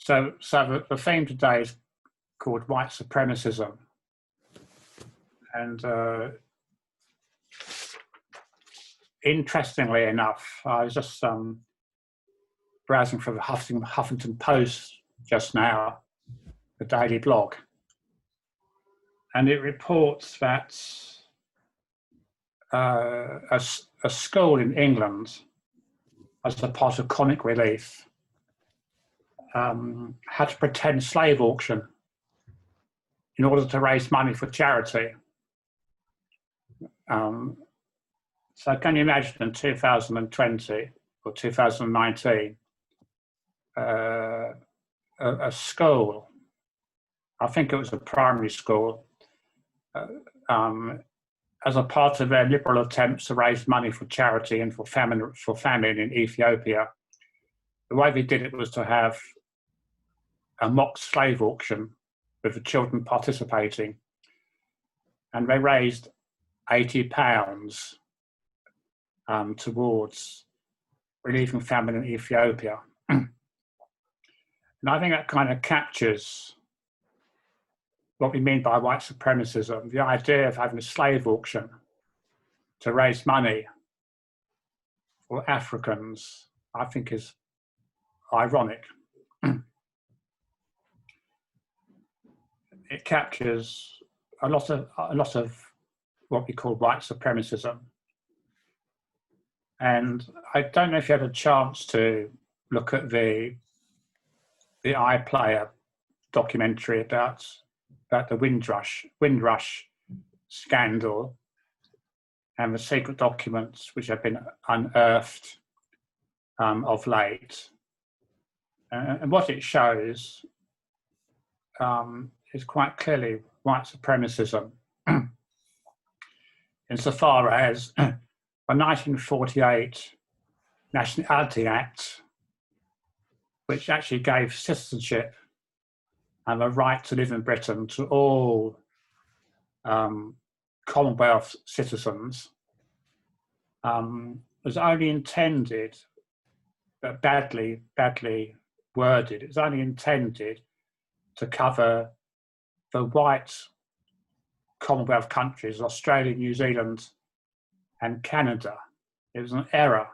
the theme today is called white supremacism, and interestingly enough, I was just browsing for the Huffington Post just now, the daily blog, and it reports that a school in England, as a part of comic relief, had to pretend slave auction in order to raise money for charity. So can you imagine in 2020 or 2019, a school, I think it was a primary school, as a part of their liberal attempts to raise money for charity and for famine in Ethiopia, the way they did it was to have a mock slave auction with the children participating, and they raised £80 towards relieving famine in Ethiopia. And I think that kind of captures what we mean by white supremacism, the idea of having a slave auction to raise money for Africans, I think is ironic. It captures a lot of what we call white supremacism. And I don't know if you had a chance to look at the iPlayer documentary about the Windrush scandal and the secret documents which have been unearthed of late. And what it shows is quite clearly white supremacism, insofar as the 1948 Nationality Act, which actually gave citizenship and the right to live in Britain to all Commonwealth citizens, was only intended, but badly worded, it was only intended to cover the white Commonwealth countries, Australia, New Zealand, and Canada. It was an error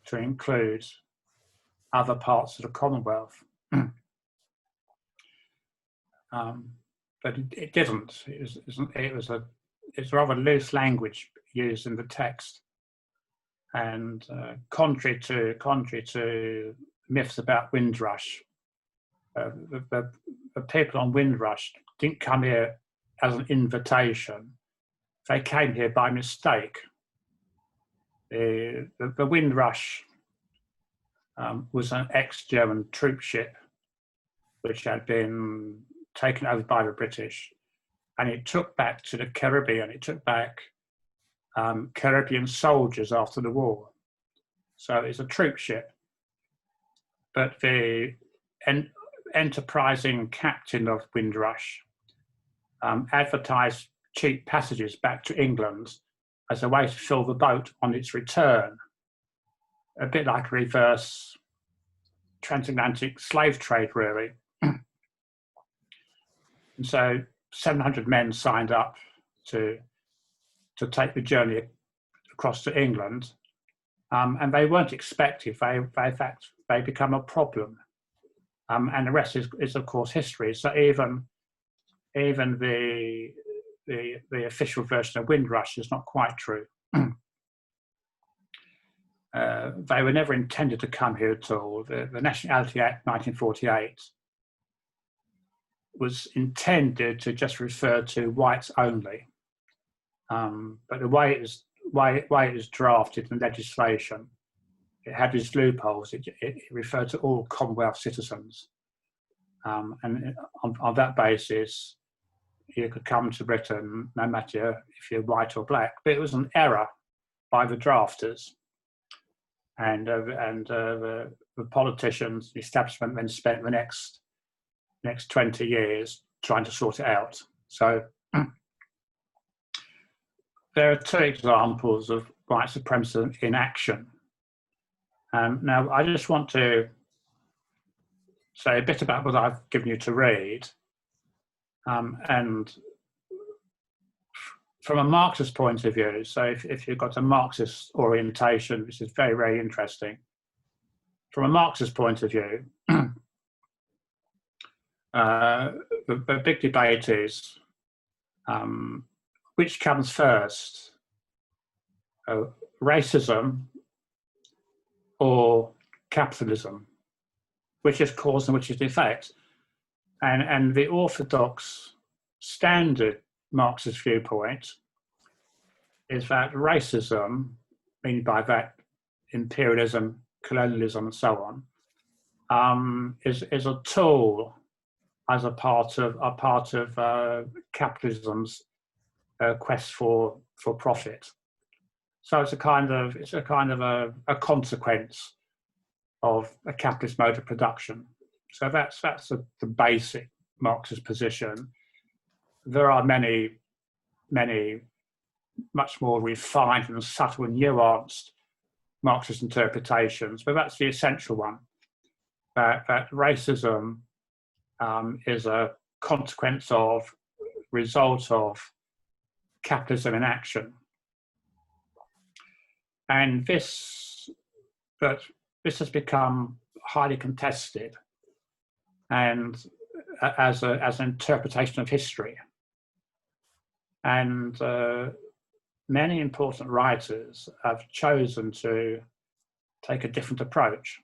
to include other parts of the Commonwealth. But it didn't. It's rather loose language used in the text, and contrary to myths about Windrush, the people on Windrush didn't come here as an invitation. They came here by mistake. The Windrush was an ex-German troop ship which had been taken over by the British, and it took back to the Caribbean. It took back Caribbean soldiers after the war. So it's a troop ship. But the enterprising captain of Windrush advertised cheap passages back to England as a way to fill the boat on its return, a bit like a reverse transatlantic slave trade, really. And so 700 men signed up to take the journey across to England, and they weren't expected. In fact, they become a problem, and the rest is of course history. So even the official version of Windrush is not quite true. They were never intended to come here at all. The Nationality Act 1948 was intended to just refer to whites only, but the way it was drafted in legislation, it had these loopholes. It referred to all Commonwealth citizens, and on that basis, you could come to Britain no matter if you're white or black. But it was an error by the drafters, and the politicians, the establishment, then spent the next 20 years trying to sort it out. So there are two examples of white supremacy in action. Now, I just want to So a bit about what I've given you to read, and from a Marxist point of view, so if you've got a Marxist orientation, which is very, very interesting, from a Marxist point of view, the big debate is which comes first, racism or capitalism, which is cause and which is effect. And the orthodox standard Marxist viewpoint is that racism, meaning by that imperialism, colonialism, and so on, is a tool as a part of capitalism's quest for profit. So it's a kind of a consequence of a capitalist mode of production. So that's the basic Marxist position. There are many much more refined and subtle and nuanced Marxist interpretations, but that's the essential one. That racism is a consequence of, result of capitalism in action, and this has become highly contested, and as an interpretation of history, and many important writers have chosen to take a different approach.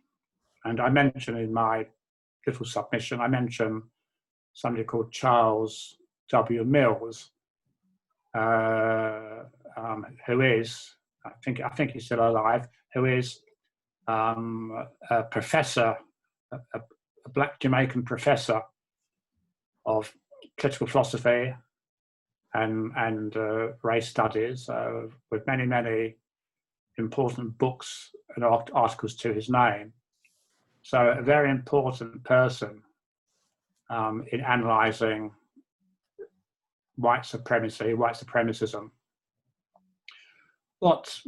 And I mentioned in my little submission, I mentioned somebody called Charles W. Mills, who is, I think he's still alive, who is a professor, a black Jamaican professor of political philosophy and race studies, with many important books and articles to his name. So a very important person in analysing white supremacy, white supremacism. What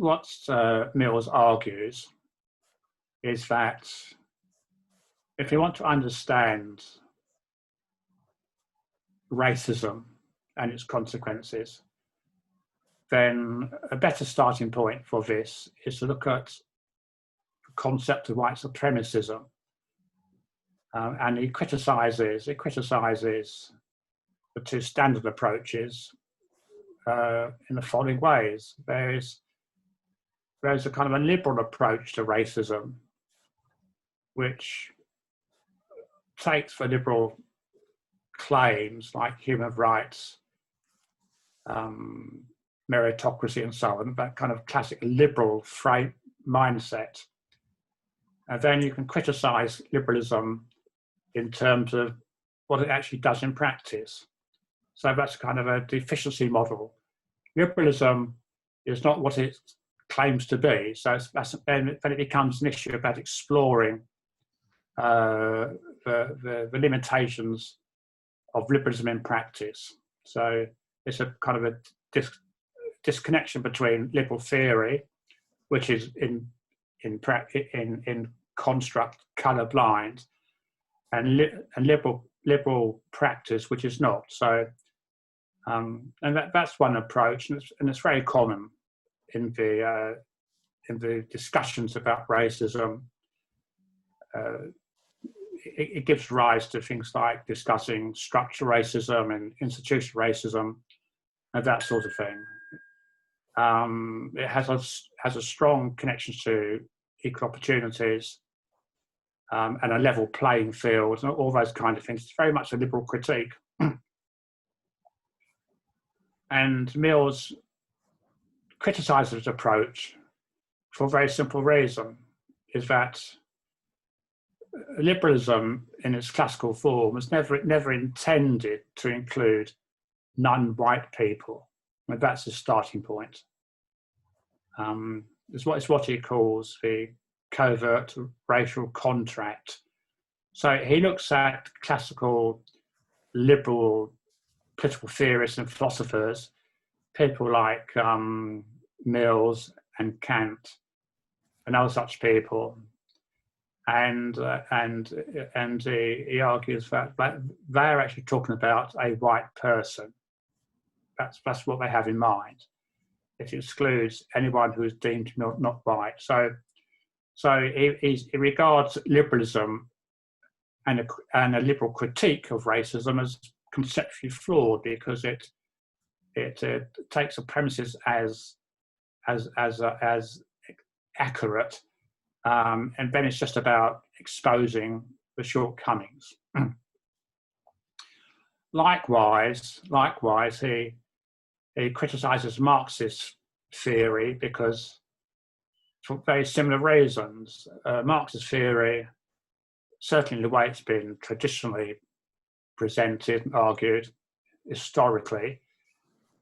Mills argues is that if you want to understand racism and its consequences, then a better starting point for this is to look at the concept of white supremacism. And he criticises the two standard approaches in the following ways. There's a kind of a liberal approach to racism, which takes for liberal claims like human rights, meritocracy, and so on, that kind of classic liberal frame mindset. And then you can criticize liberalism in terms of what it actually does in practice. So that's kind of a deficiency model. Liberalism is not what it claims to be. So then it becomes an issue about exploring the limitations of liberalism in practice. So it's a kind of a disconnection between liberal theory, which is in construct colourblind, and liberal practice, which is not. So, and that's one approach, and it's very common in the discussions about racism. It gives rise to things like discussing structural racism and institutional racism and that sort of thing. It has a strong connection to equal opportunities and a level playing field and all those kind of things. It's very much a liberal critique. And Mills criticises this approach for a very simple reason, is that liberalism in its classical form was never intended to include non-white people. And that's the starting point. It's what he calls the covert racial contract. So he looks at classical liberal political theorists and philosophers, people like Mills and Kant and other such people, and he argues that they're actually talking about a white person. That's what they have in mind. It excludes anyone who is deemed not white. So he regards liberalism and a liberal critique of racism as conceptually flawed, because it takes the premises as accurate, and then it's just about exposing the shortcomings. Likewise, he criticizes Marxist theory because, for very similar reasons, Marxist theory, certainly the way it's been traditionally presented and argued historically,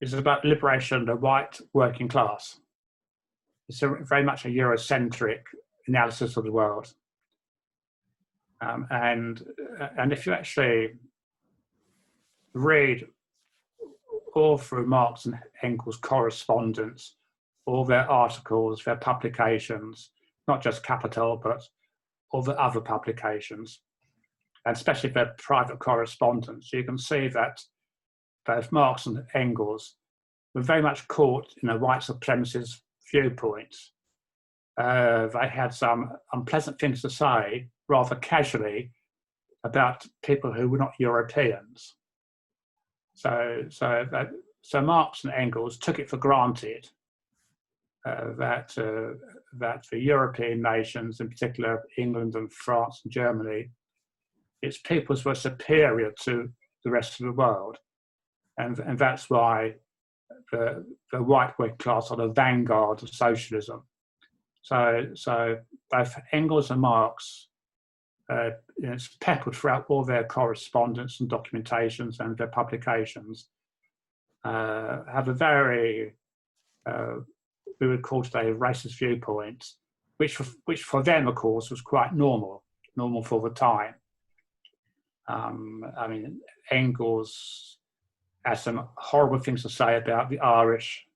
is about liberation of the white working class. It's very much a Eurocentric analysis of the world. And if you actually read all through Marx and Engels' correspondence, all their articles, their publications, not just Capital, but all the other publications, and especially their private correspondence, you can see that both Marx and Engels were very much caught in a white supremacist viewpoint. They had some unpleasant things to say, rather casually, about people who were not Europeans. So Marx and Engels took it for granted that the European nations, in particular England and France and Germany, its peoples were superior to the rest of the world, and that's why the white working class are the vanguard of socialism. So both Engels and Marx, it's peppered throughout all their correspondence and documentations and their publications, have a very, we would call today, racist viewpoint, which for them, of course, was quite normal for the time. I mean, Engels has some horrible things to say about the Irish,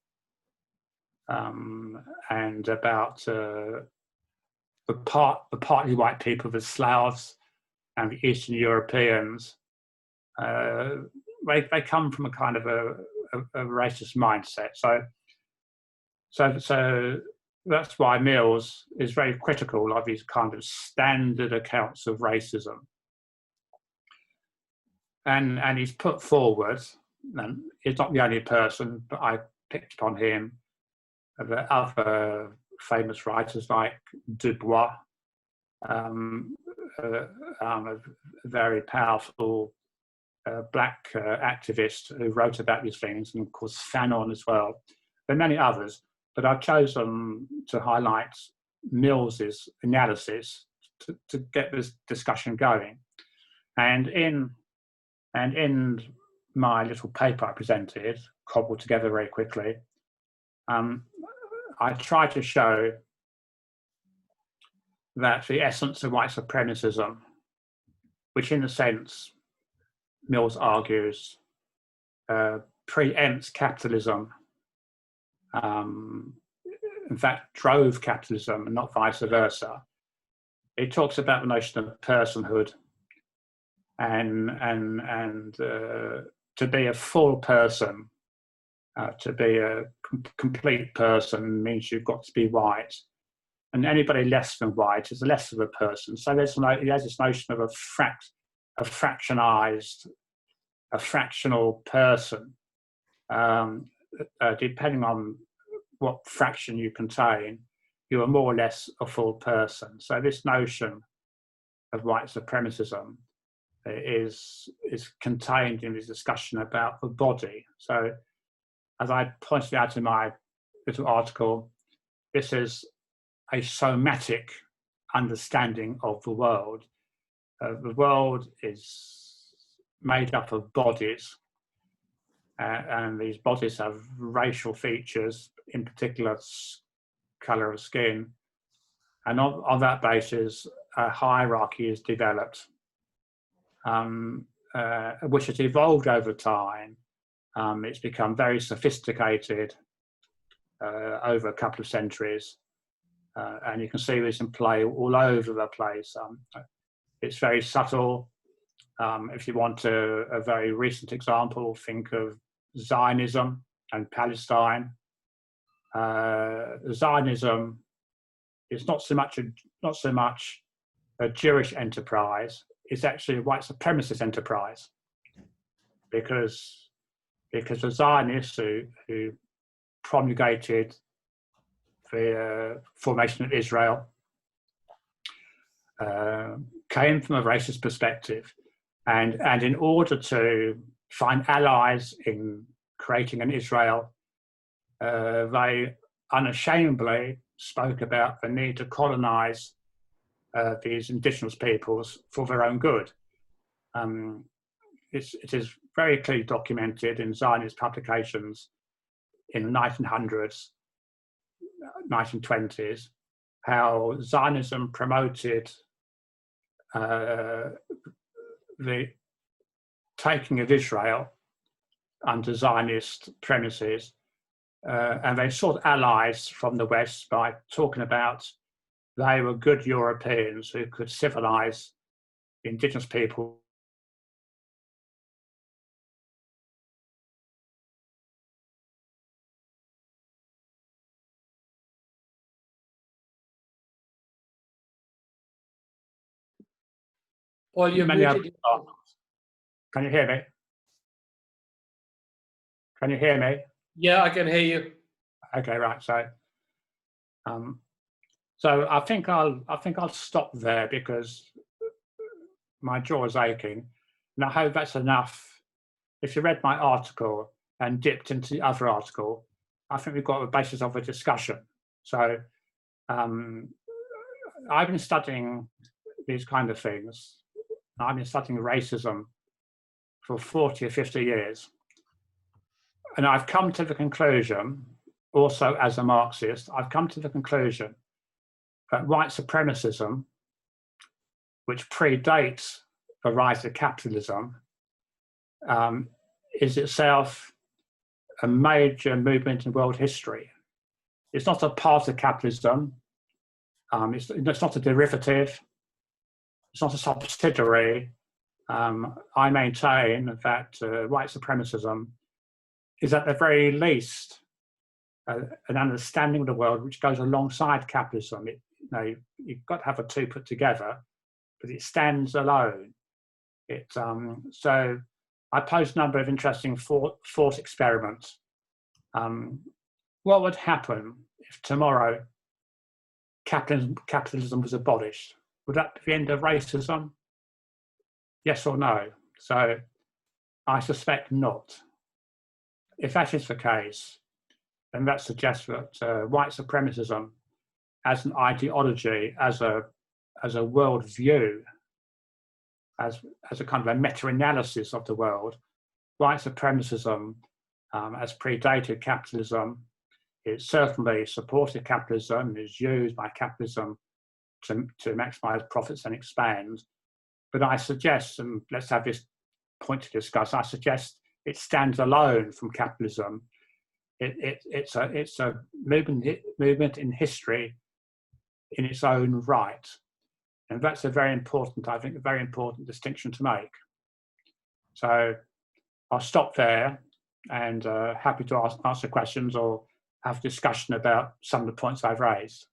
and about the partly white people, the Slavs and the Eastern Europeans. They come from a kind of a racist mindset. So that's why Mills is very critical of these kind of standard accounts of racism. And he's put forward, and he's not the only person, but I picked upon him, the other famous writers like Dubois, a very powerful black activist who wrote about these things, and of course Fanon as well. There are many others, but I've chosen to highlight Mills's analysis to get this discussion going. And in my little paper I presented, cobbled together very quickly, I tried to show that the essence of white supremacism, which in a sense, Mills argues, preempts capitalism, in fact, drove capitalism and not vice versa. It talks about the notion of personhood, and to be a full person, to be a complete person means you've got to be white, and anybody less than white is less of a person. So there's this notion of a fractional person, depending on what fraction you contain, you are more or less a full person. So this notion of white supremacism is contained in this discussion about the body. So, as I pointed out in my little article, this is a somatic understanding of the world. The world is made up of bodies, and these bodies have racial features, in particular colour of skin, and on that basis a hierarchy is developed, which has evolved over time. It's become very sophisticated over a couple of centuries, and you can see this in play all over the place. It's very subtle. If you want a very recent example, think of Zionism and Palestine. Zionism is not so much a Jewish enterprise. It's actually a white supremacist enterprise, because the Zionists who promulgated the formation of Israel came from a racist perspective, and in order to find allies in creating an Israel, they unashamedly spoke about the need to colonize these indigenous peoples for their own good. It is very clearly documented in Zionist publications in the 1900s, 1920s, how Zionism promoted the taking of Israel under Zionist premises, and they sought allies from the West by talking about they were good Europeans who could civilize indigenous people. Paul, you're muted. Can you hear me? Can you hear me? Yeah, I can hear you. Okay, right. So I think I'll stop there, because my jaw is aching, and I hope that's enough. If you read my article and dipped into the other article, I think we've got a basis of a discussion. So I've been studying these kind of things. I've been studying racism for 40 or 50 years. And I've come to the conclusion, also as a Marxist, I've come to the conclusion that white supremacism, which predates the rise of capitalism, is itself a major movement in world history. It's not a part of capitalism. It's not a derivative. It's not a subsidiary. I maintain that white supremacism is at the very least an understanding of the world which goes alongside capitalism. You've got to have the two put together, but it stands alone. So I posed a number of interesting thought experiments. What would happen if tomorrow capitalism was abolished? Would that be the end of racism? Yes or no? So I suspect not. If that is the case, then that suggests that white supremacism as an ideology, as a worldview, as a kind of a meta-analysis of the world, white supremacism has predated capitalism. It certainly supported capitalism, is used by capitalism to maximize profits and expand. But I suggest, and let's have this point to discuss, I suggest it stands alone from capitalism. It's a movement in history in its own right. And that's a very important distinction to make. So I'll stop there, and happy to answer questions or have discussion about some of the points I've raised.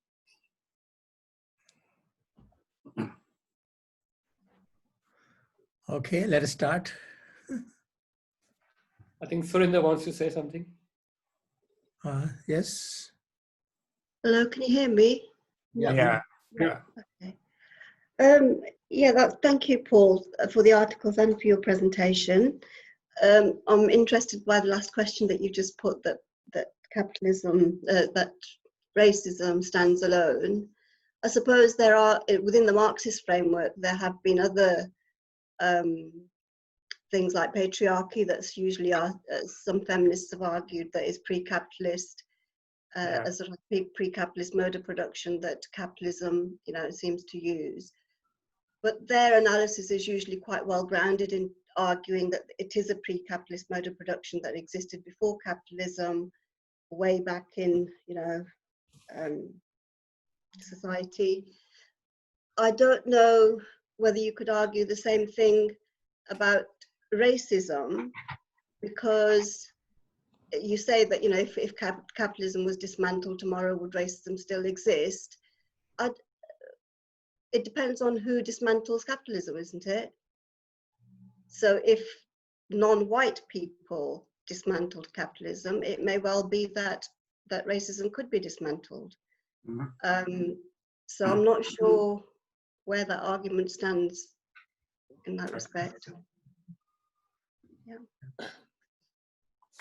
Okay, let us start. I think Surinder wants to say something. Yes. Hello, can you hear me? Yeah. Okay. Thank you, Paul, for the articles and for your presentation. I'm interested by the last question that you just put, that capitalism, that racism stands alone. I suppose there are, within the Marxist framework, there have been other things like patriarchy that's usually, some feminists have argued, that is pre-capitalist, a sort of pre-capitalist mode of production that capitalism, seems to use. But their analysis is usually quite well grounded in arguing that it is a pre-capitalist mode of production that existed before capitalism, way back in, society. I don't know whether you could argue the same thing about racism, because you say that, you know, if capitalism was dismantled tomorrow, would racism still exist? It depends on who dismantles capitalism, isn't it? So if non-white people dismantled capitalism, it may well be that racism could be dismantled. So I'm not sure where that argument stands in that respect. Yeah.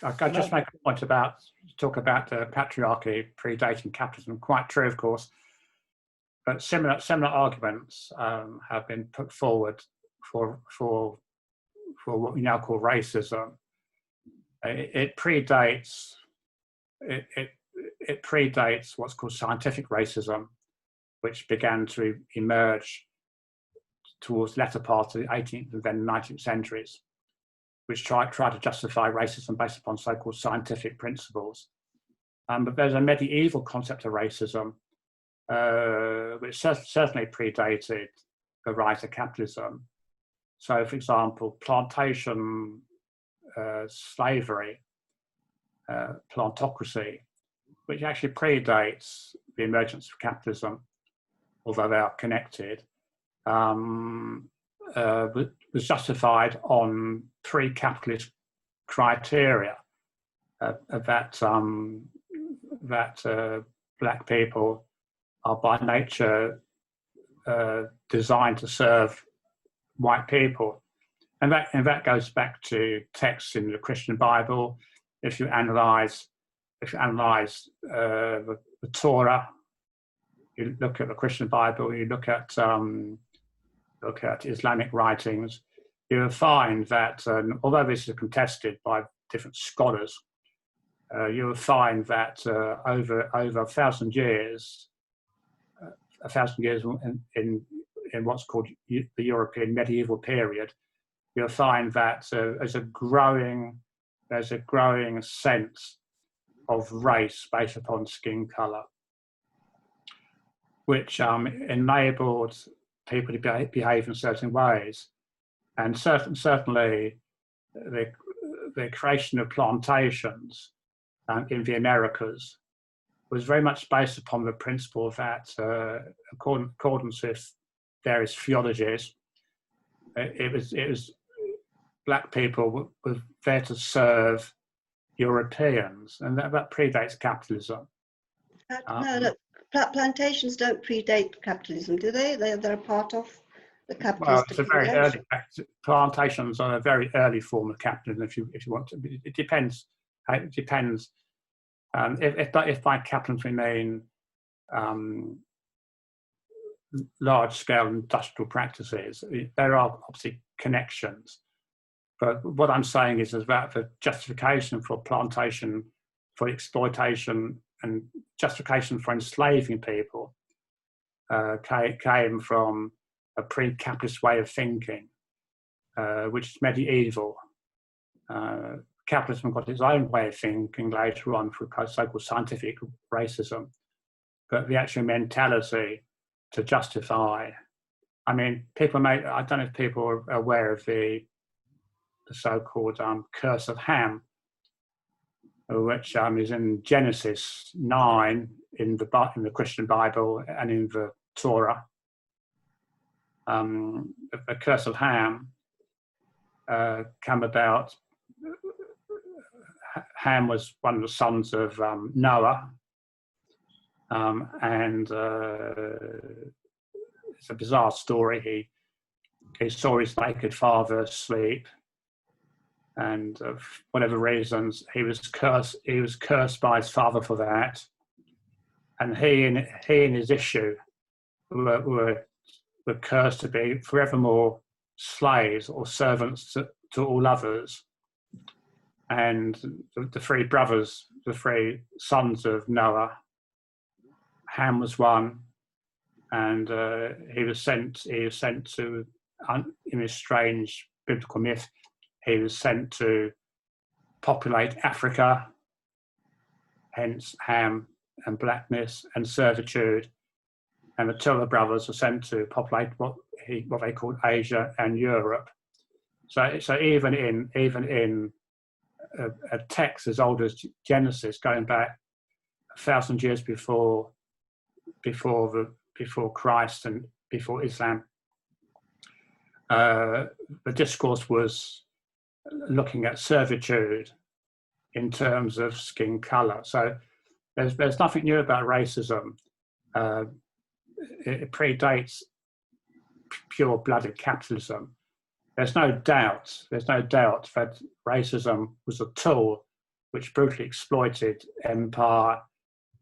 I just make a point about, talk about the patriarchy predating capitalism. Quite true, of course, but similar arguments have been put forward for what we now call racism. It predates what's called scientific racism, which began to emerge towards the latter part of the 18th and then 19th centuries, which try to justify racism based upon so-called scientific principles. But there's a medieval concept of racism, which certainly predated the rise of capitalism. So, for example, plantation slavery, plantocracy, which actually predates the emergence of capitalism, although they are connected, was justified on pre-capitalist criteria that black people are by nature designed to serve white people, and that goes back to texts in the Christian Bible. If you analyze the Torah, you look at the Christian Bible, you look at Islamic writings, you will find that although this is contested by different scholars, you will find that over 1,000 years, in what's called the European medieval period, you'll find that there's a growing sense of race based upon skin color, which enabled people to behave in certain ways. And certainly the creation of plantations in the Americas was very much based upon the principle that, accordance with various theologies, it was black people were there to serve Europeans, and that predates capitalism. No, plantations don't predate capitalism, do they? They're a part of the capitalist. Well, it's a very early. Plantations are a very early form of capitalism. If you want to, it depends. It depends. If by capitalism we mean large-scale industrial practices, there are obviously connections. But what I'm saying is that the justification for plantation, for exploitation, and justification for enslaving people came from a pre-capitalist way of thinking, which is medieval. Capitalism got its own way of thinking later on through so-called scientific racism, but the actual mentality to justify, I mean, I don't know if people are aware of the so-called curse of Ham, which is in Genesis 9 in the Christian Bible and in the Torah. The curse of Ham came about. Ham was one of the sons of Noah, and it's a bizarre story. He saw his naked father asleep, and for whatever reasons, he was cursed by his father for that, and he and his issue were cursed to be forevermore slaves or servants to all others. And the three brothers, the three sons of Noah, Ham was one, and he was sent to, in this strange biblical myth, he was sent to populate Africa, hence Ham and blackness and servitude. and the two other brothers were sent to populate what they called Asia and Europe. So even in a text as old as Genesis, going back 1,000 years before Christ and before Islam, the discourse was looking at servitude in terms of skin color. So there's nothing new about racism. It predates pure-blooded capitalism. There's no doubt that racism was a tool which brutally exploited empire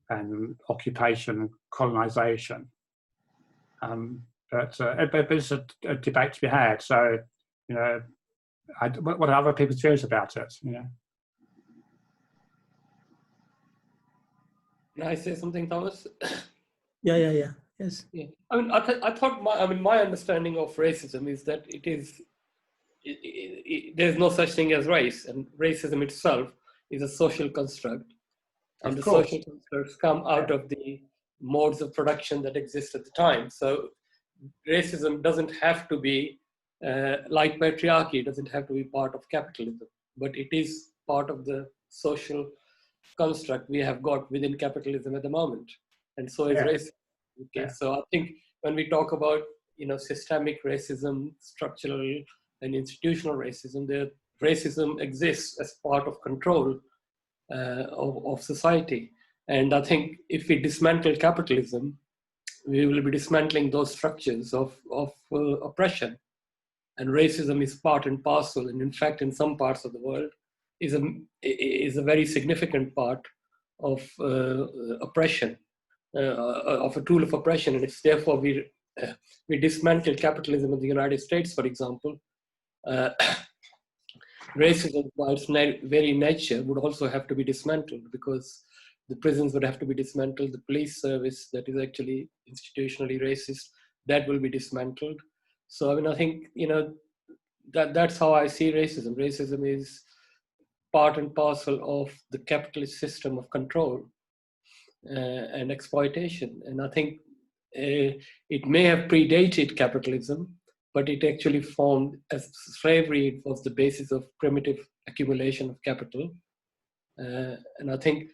and occupation, colonization. But it's a debate to be had. So, you know, what are other people's views about it? You know. Can I say something, Thomas? Yeah. Yes. Yeah. I mean, I thought my understanding of racism is that there's no such thing as race, and racism itself is a social construct, and the social constructs come out of the modes of production that exist at the time. So racism doesn't have to be like patriarchy. It doesn't have to be part of capitalism, but it is part of the social construct we have got within capitalism at the moment, and so is racism. Okay, so I think when we talk about systemic racism, structural and institutional racism, racism exists as part of control of society. And I think if we dismantle capitalism, we will be dismantling those structures of oppression. And racism is part and parcel, and in fact, in some parts of the world, is a very significant part of oppression, of a tool of oppression. And it's therefore we dismantle capitalism in the United States, for example. Racism, by its very nature, would also have to be dismantled, because the prisons would have to be dismantled. The police service that is actually institutionally racist, that will be dismantled. So I mean, I think that's how I see racism. Racism is part and parcel of the capitalist system of control and exploitation. And I think it may have predated capitalism, but it actually formed as slavery. It was the basis of primitive accumulation of capital. And I think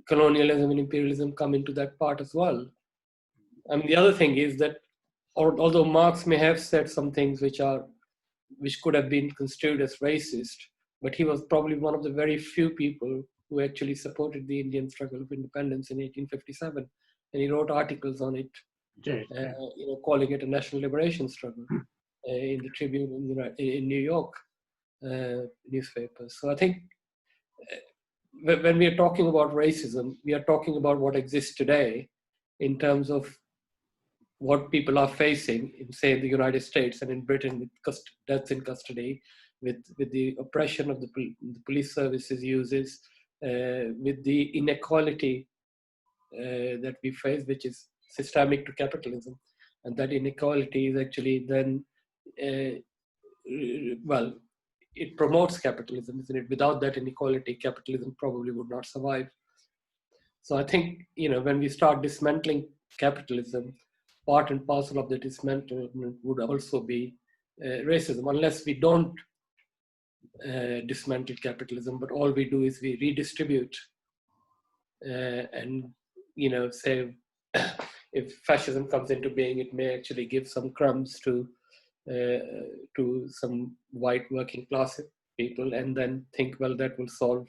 colonialism and imperialism come into that part as well. I mean, the other thing is that although Marx may have said some things which could have been construed as racist, but he was probably one of the very few people who actually supported the Indian struggle of independence in 1857. And he wrote articles on it, calling it a national liberation struggle in the Tribune in New York newspapers. So I think when we are talking about racism, we are talking about what exists today in terms of what people are facing in, say, the United States and in Britain, with deaths in custody, with the oppression of the police services uses, with the inequality that we face, which is systemic to capitalism. And that inequality is actually then, it promotes capitalism, isn't it? Without that inequality, capitalism probably would not survive. So I think, when we start dismantling capitalism, part and parcel of the dismantlement would also be racism, unless we don't dismantle capitalism, but all we do is we redistribute and, say, if fascism comes into being, it may actually give some crumbs to some white working class people, and then think, well, that will solve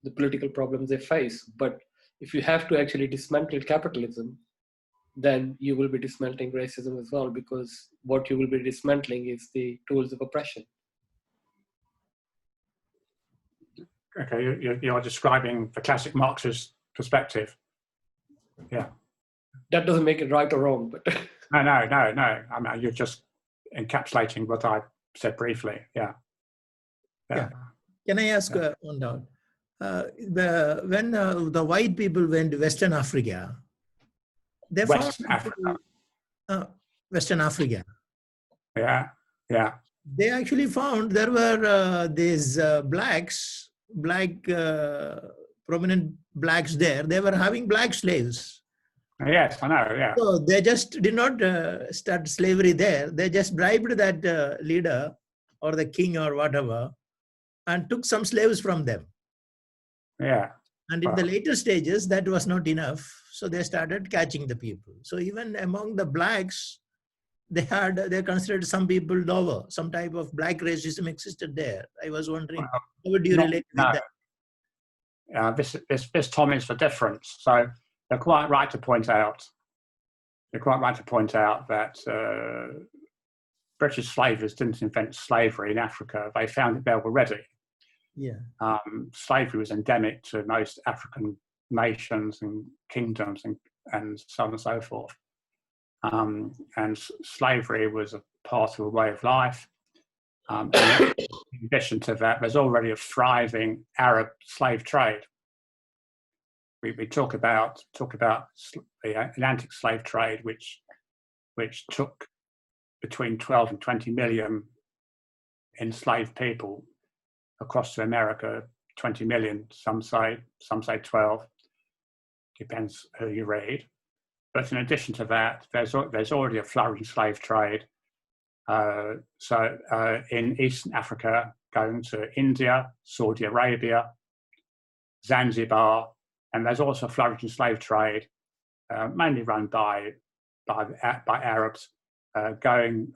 the political problems they face. But if you have to actually dismantle capitalism, then you will be dismantling racism as well, because what you will be dismantling is the tools of oppression. Okay, you're describing the classic Marxist perspective. Yeah. That doesn't make it right or wrong, but No. I mean, you're just encapsulating what I said briefly. Yeah. Can I ask one down? When the white people went to Western Africa, they found Western Africa. Yeah. They actually found there were these prominent blacks there. They were having black slaves. Yes, I know, yeah. So they just did not start slavery there. They just bribed that leader or the king or whatever and took some slaves from them. Yeah. And in the later stages, that was not enough. So they started catching the people. So even among the blacks, they considered some people lower. Some type of black racism existed there. I was wondering, how would you relate with that? This Tom is the difference. So they're quite right to point out. They're quite right to point out that British slavers didn't invent slavery in Africa. They found it there already. Yeah. Slavery was endemic to most African nations and kingdoms and so on and so forth. And slavery was a part of a way of life. In addition to that, there's already a thriving Arab slave trade. We talk about the Atlantic slave trade, which took between 12 and 20 million enslaved people across to America. 20 million, some say 12, depends who you read. But in addition to that, there's already a flourishing slave trade. In Eastern Africa, going to India, Saudi Arabia, Zanzibar, and there's also a flourishing slave trade, mainly run by Arabs, going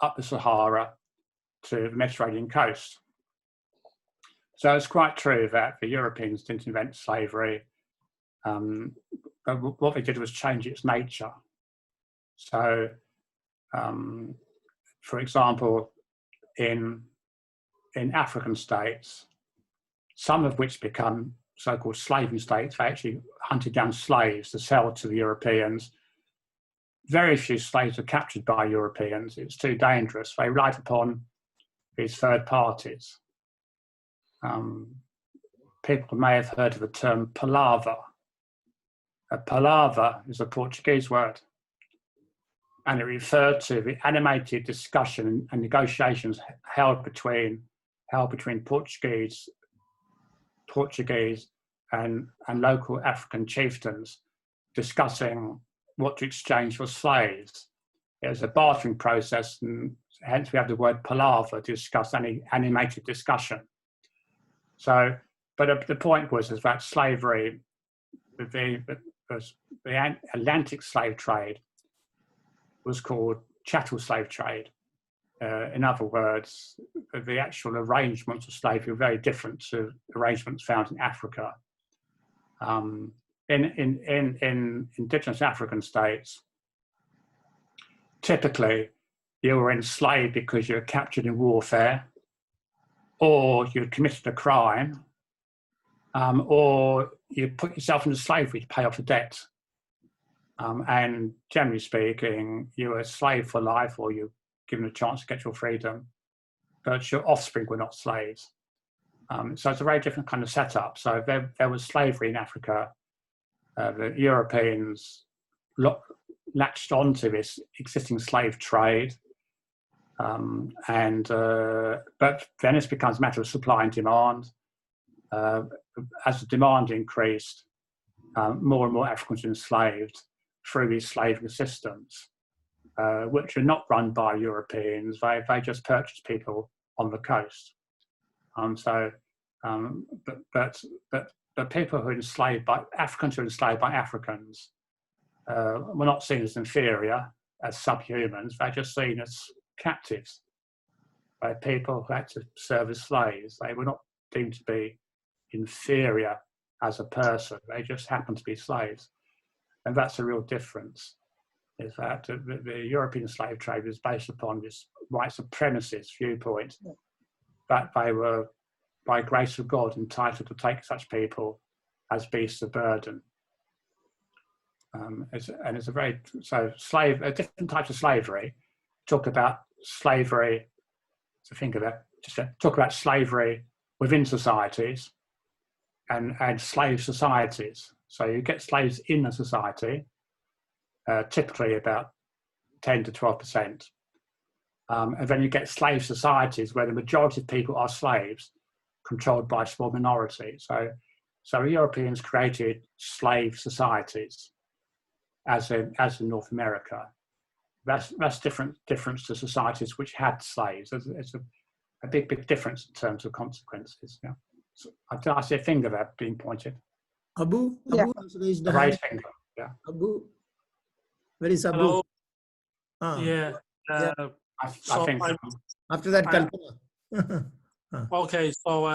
up the Sahara to the Mediterranean coast. So it's quite true that the Europeans didn't invent slavery. But what they did was change its nature. So, for example, in African states, some of which become so-called slaving states, they actually hunted down slaves to sell to the Europeans. Very few slaves were captured by Europeans. It's too dangerous. They relied upon these third parties. People may have heard of the term palaver. A palaver is a Portuguese word, and it referred to the animated discussion and negotiations held between Portuguese and local African chieftains discussing what to exchange for slaves. It was a bartering process, and hence we have the word palaver to discuss any animated discussion. So, but the point was that slavery, the Atlantic slave trade was called chattel slave trade. In other words, the actual arrangements of slavery were very different to arrangements found in Africa. In indigenous African states, typically you were enslaved because you were captured in warfare, or you had committed a crime, or you put yourself into slavery to pay off a debt. And generally speaking, you were a slave for life, or you're given a chance to get your freedom, but your offspring were not slaves. So it's a very different kind of setup. So there was slavery in Africa. The Europeans latched onto this existing slave trade. But then it becomes a matter of supply and demand. As the demand increased, more and more Africans were enslaved through these slavery systems, which are not run by Europeans. They just purchased people on the coast. But people who were enslaved by Africans who were enslaved by Africans were not seen as inferior, as subhumans. They're just seen as captives by people who had to serve as slaves. They were not deemed to be inferior as a person. They just happened to be slaves. And that's a real difference, is that the European slave trade was based upon this white supremacist viewpoint, that they were, by grace of God, entitled to take such people as beasts of burden. It's a different types of slavery. Talk about slavery, talk about slavery within societies and slave societies. So you get slaves in a society, typically about 10 to 12%. And then you get slave societies where the majority of people are slaves, controlled by a small minority. So Europeans created slave societies. as in North America. That's difference to societies which had slaves. It's a big difference in terms of consequences. Yeah. So I see a finger there being pointed. Abu has raised A the hand. raised finger. Yeah. Abu, where is Abu? Hello. Yeah. I So think. After that, Kalpana. okay, so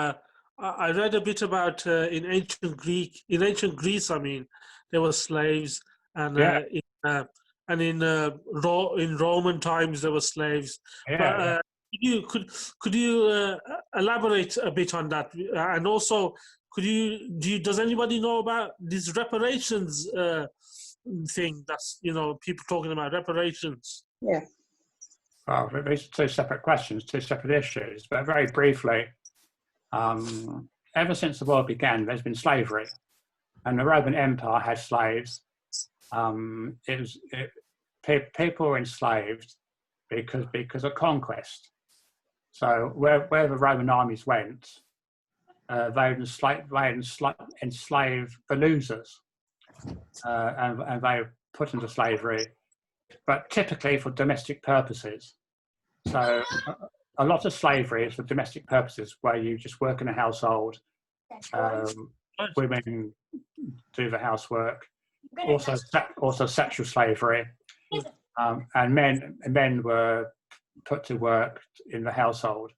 I read a bit about in ancient Greece. I mean, there were slaves, and in Roman times there were slaves. Yeah. But could you elaborate a bit on that? And also, does anybody know about this reparations thing? That's people talking about reparations. Yeah. Well, these are two separate questions, two separate issues. But very briefly, ever since the world began, there's been slavery, and the Roman Empire had slaves. People were enslaved because of conquest. So where the Roman armies went, they enslaved the losers, and they were put into slavery, but typically for domestic purposes. So a lot of slavery is for domestic purposes, where you just work in a household. Women do the housework. Also sexual slavery, and men were put to work in the household.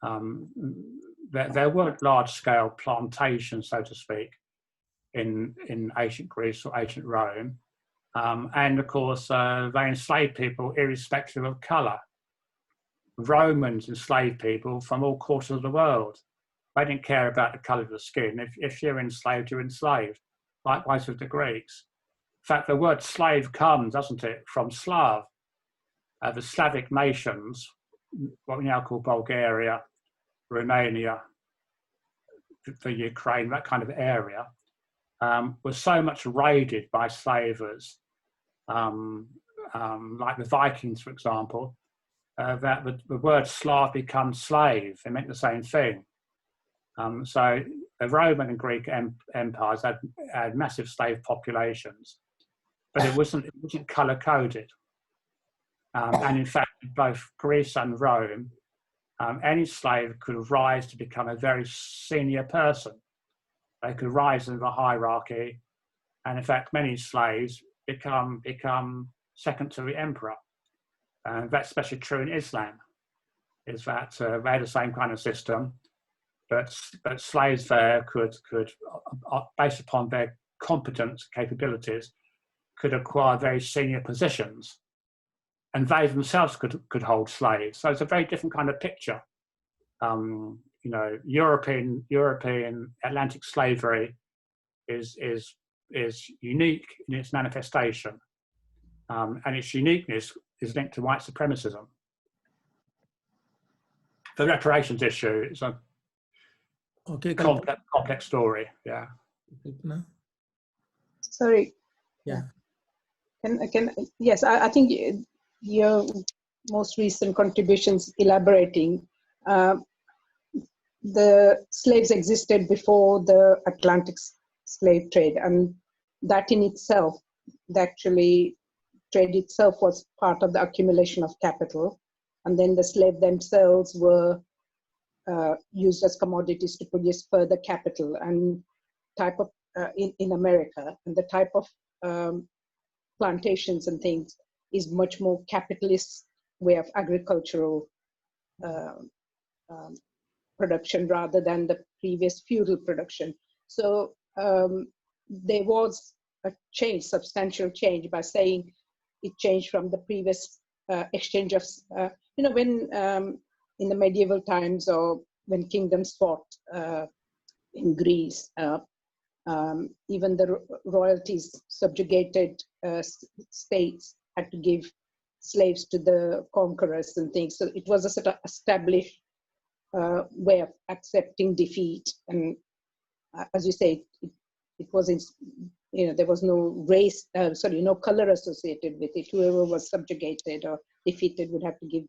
There weren't large-scale plantations, so to speak, in ancient Greece or ancient Rome, and of course they enslaved people irrespective of colour. Romans enslaved people from all quarters of the world. They didn't care about the colour of the skin. If you're enslaved, you're enslaved. Likewise with the Greeks. In fact, the word slave comes, doesn't it, from Slav. The Slavic nations, what we now call Bulgaria, Romania, the Ukraine, that kind of area, were so much raided by slavers, like the Vikings, for example, that the word Slav becomes slave. They meant the same thing. So the Roman and Greek empires had massive slave populations, but it wasn't color coded. And in fact, both Greece and Rome, any slave could rise to become a very senior person. They could rise in the hierarchy, and in fact, many slaves become second to the emperor. And that's especially true in Islam. Is that they had the same kind of system, but slaves there could based upon their competence, capabilities, could acquire very senior positions, and they themselves could hold slaves. So it's a very different kind of picture. European Atlantic slavery is unique in its manifestation, and its uniqueness is linked to white supremacism. The reparations issue is a complex story. Yeah. Sorry. Yeah. Yes, I think your most recent contributions elaborating, the slaves existed before the Atlantic slave trade, and that in itself, actually trade itself was part of the accumulation of capital, and then the slaves themselves were used as commodities to produce further capital, and type of in America, and the type of plantations and things is much more capitalist way of agricultural production rather than the previous feudal production. So there was a change, substantial change, by saying it changed from the previous exchange of, when in the medieval times, or when kingdoms fought in Greece, even the royalties, subjugated states had to give slaves to the conquerors and things. So it was a sort of established way of accepting defeat. And as you say, it wasn't, there was no race, no color associated with it. Whoever was subjugated or defeated would have to give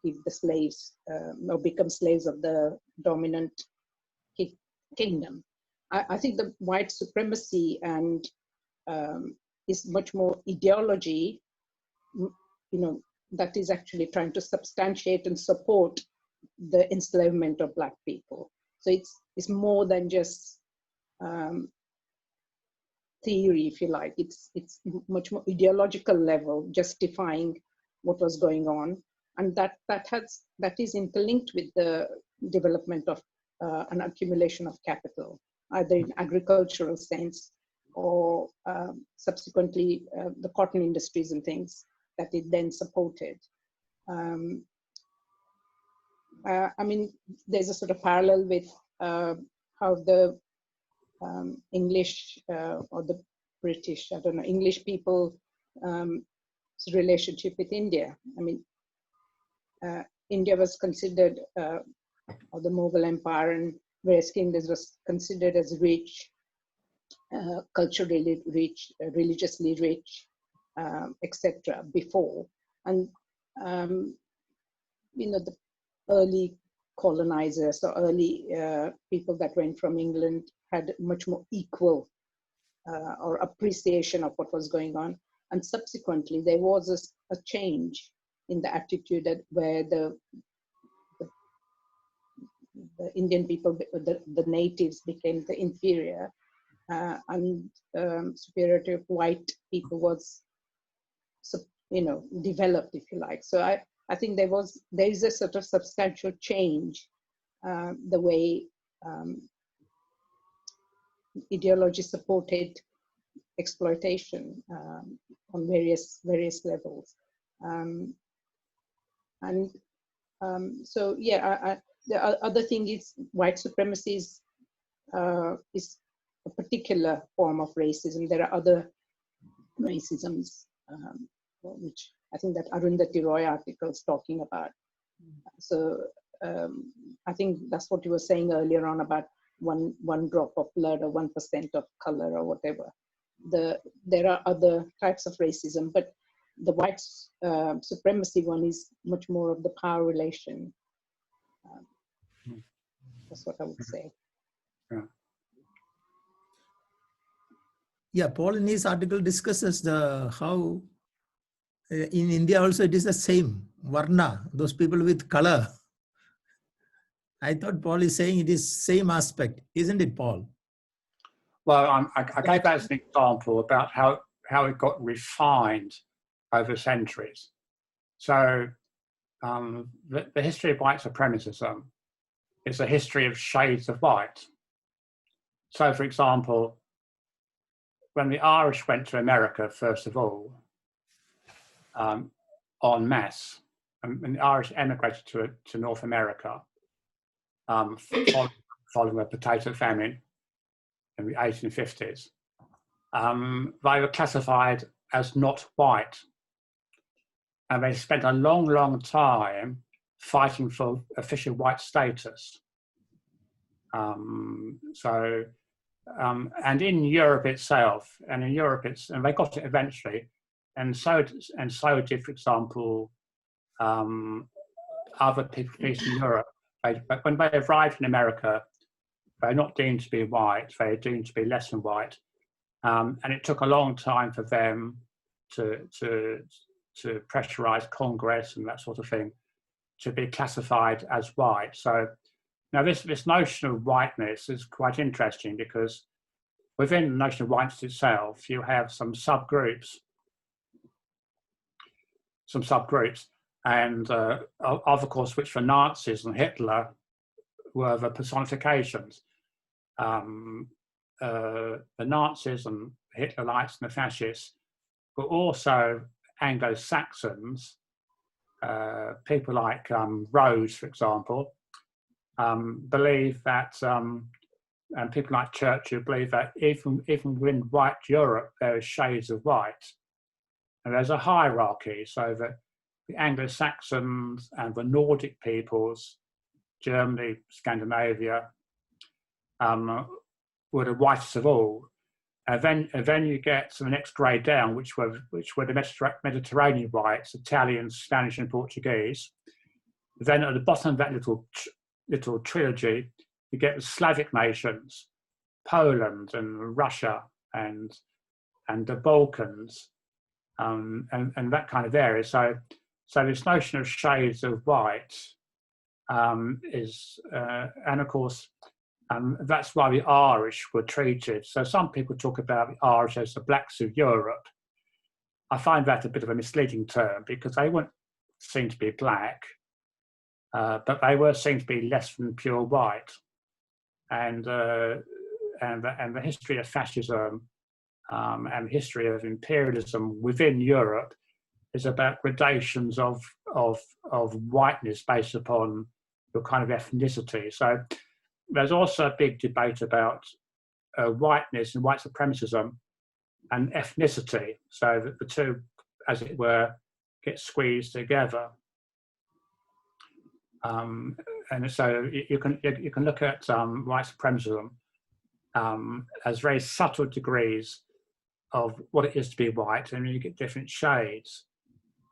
the slaves, or become slaves of the dominant kingdom. I think the white supremacy and is much more ideology, that is actually trying to substantiate and support the enslavement of Black people. So it's more than just theory, if you like. It's much more ideological level, justifying what was going on, and that is interlinked with the development of an accumulation of capital, either in agricultural sense or subsequently the cotton industries and things that it then supported. I mean, there's a sort of parallel with how the English or the British, I don't know, English people relationship with India. I mean, India was considered, or the Mughal Empire and various kingdoms was considered as rich, culturally rich, religiously rich, etc. before. And, the early colonizers or early people that went from England had much more equal or appreciation of what was going on. And subsequently, there was a change in the attitude where the Indian people, the natives became the inferior, and superiority of white people was, developed, if you like. So I think there is a sort of substantial change, the way ideology supported exploitation on various levels, so yeah. The other thing is white supremacy is a particular form of racism. There are other racisms, which I think that Arundhati Roy article is talking about. So I think that's what you were saying earlier on about one drop of blood or 1% of color or whatever. There are other types of racism, but the white supremacy one is much more of the power relation. That's what I would say. Yeah, Paul in his article discusses how in India also it is the same, Varna, those people with color. I thought Paul is saying it is same aspect, isn't it, Paul? Well, I gave that as an example about how it got refined over centuries. So the history of white supremacism is a history of shades of white. So, for example, when the Irish went to America, first of all, en masse, and the Irish emigrated to North America following the potato famine in the 1850s, they were classified as not white. And they spent a long, long time fighting for official white status. And in Europe itself, and they got it eventually, and so did, for example, other people from Eastern Europe. But when they arrived in America, they're not deemed to be white, they're deemed to be less than white. And it took a long time for them to pressurize Congress and that sort of thing to be classified as white. So now this notion of whiteness is quite interesting, because within the notion of whiteness itself, you have some subgroups, and of course, which for Nazis and Hitler were the personifications. The Nazis and Hitlerites and the fascists were also Anglo-Saxons, people like Rose, for example, believe that, and people like Churchill believe that even within white Europe, there are shades of white. And there's a hierarchy, so that the Anglo-Saxons and the Nordic peoples, Germany, Scandinavia, were the whitest of all. And then you get to the next grade down, which were the Mediterranean whites, Italians, Spanish, and Portuguese. Then at the bottom of that little trilogy, you get the Slavic nations, Poland and Russia and and the Balkans, and that kind of area. So this notion of shades of white is, and of course, that's why the Irish were treated. So some people talk about the Irish as the blacks of Europe. I find that a bit of a misleading term because they weren't seen to be black, but they were seen to be less than pure white. And the history of fascism and the history of imperialism within Europe is about gradations of whiteness based upon your kind of ethnicity. So there's also a big debate about whiteness and white supremacism and ethnicity, so that the two, as it were, get squeezed together. And so you can look at white supremacism as very subtle degrees of what it is to be white, and you get different shades.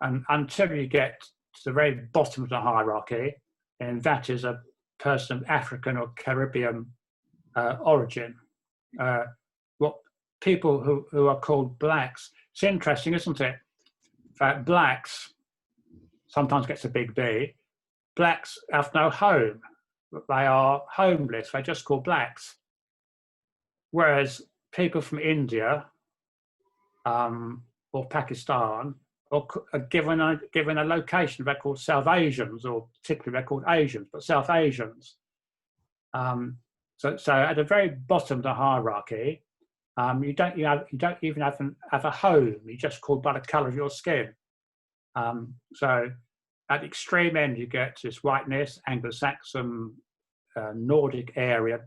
And until you get to the very bottom of the hierarchy, and that is a person of African or Caribbean origin. What people who are called blacks, it's interesting, isn't it? In fact, blacks sometimes gets a big B. Blacks have no home. They are homeless. They're just called blacks. Whereas people from India or Pakistan are given a location, they're called South Asians, or typically they're called Asians, but South Asians. So at the very bottom of the hierarchy, you don't even have a home. You're just called by the colour of your skin. So at the extreme end, you get this whiteness, Anglo-Saxon, Nordic area,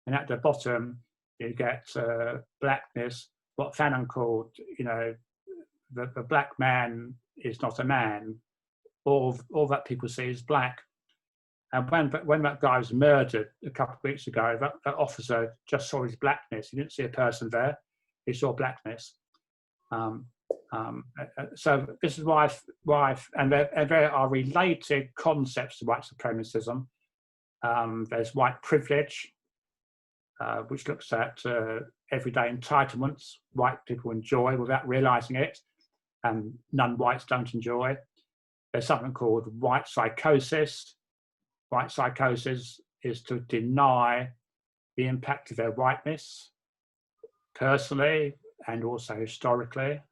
and at the bottom, you get blackness, what Fanon called, the black man is not a man. All that people see is black. And when that guy was murdered a couple of weeks ago, that officer just saw his blackness. He didn't see a person there. He saw blackness. So this is why and there are related concepts to white supremacism. There's white privilege, which looks at everyday entitlements white people enjoy without realizing it, and non-whites don't enjoy. There's something called white psychosis. White psychosis is to deny the impact of their whiteness, personally and also historically.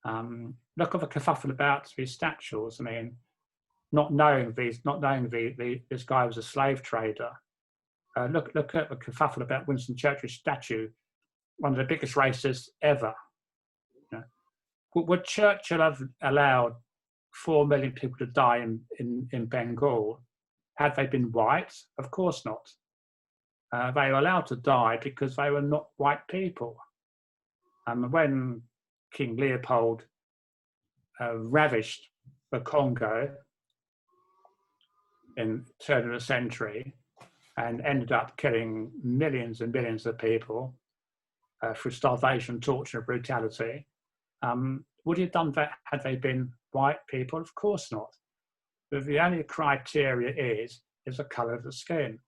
Look at the kerfuffle about these statues. I mean, not knowing this guy was a slave trader. Look at the kerfuffle about Winston Churchill's statue, one of the biggest racists ever. Would Churchill have allowed 4 million people to die in Bengal had they been white? Of course not. They were allowed to die because they were not white people. When King Leopold ravished the Congo in the turn of the century and ended up killing millions and millions of people through starvation, torture, and brutality, would he have done that had they been white people? Of course not. But the only criteria is the colour of the skin.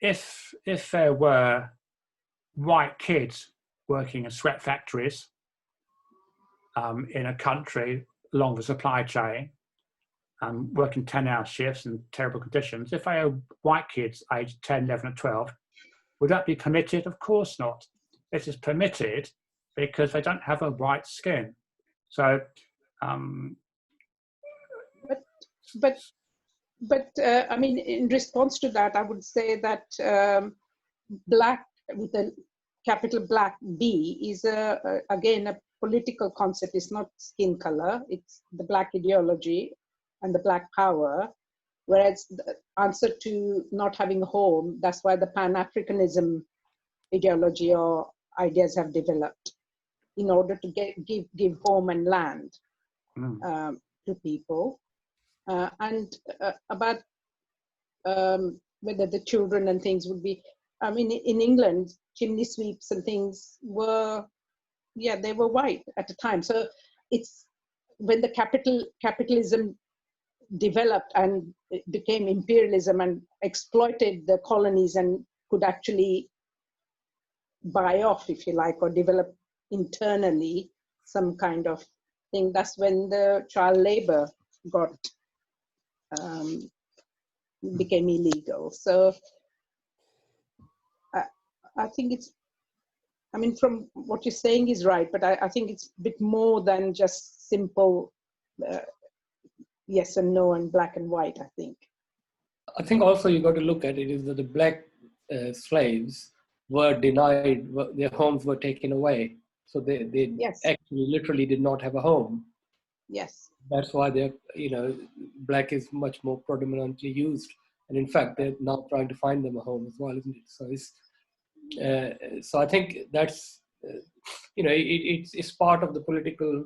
If there were white kids working in sweat factories in a country along the supply chain, working 10-hour shifts in terrible conditions, if they are white kids aged 10, 11 and 12, would that be permitted? Of course not. It is permitted because they don't have a white skin. So, But I mean, in response to that, I would say that black with a capital Black B is again a political concept. It's not skin color. It's the black ideology and the black power. Whereas the answer to not having a home, that's why the Pan-Africanism ideology or ideas have developed in order to give home and land to people. And about whether the children and things would be, I mean, in England, chimney sweeps and things were, they were white at the time. So it's when the capitalism developed and it became imperialism and exploited the colonies and could actually buy off, if you like, or develop internally some kind of thing. That's when the child labor got became illegal. So I think it's, I mean, from what you're saying is right, but I think it's a bit more than just simple yes and no and black and white, I think. I think also you got to look at it is that the black slaves were denied, their homes were taken away. So they Yes. actually literally did not have a home. Yes. That's why they're, black is much more predominantly used. And in fact, they're now trying to find them a home as well, isn't it? So it's, so I think that's, it's part of the political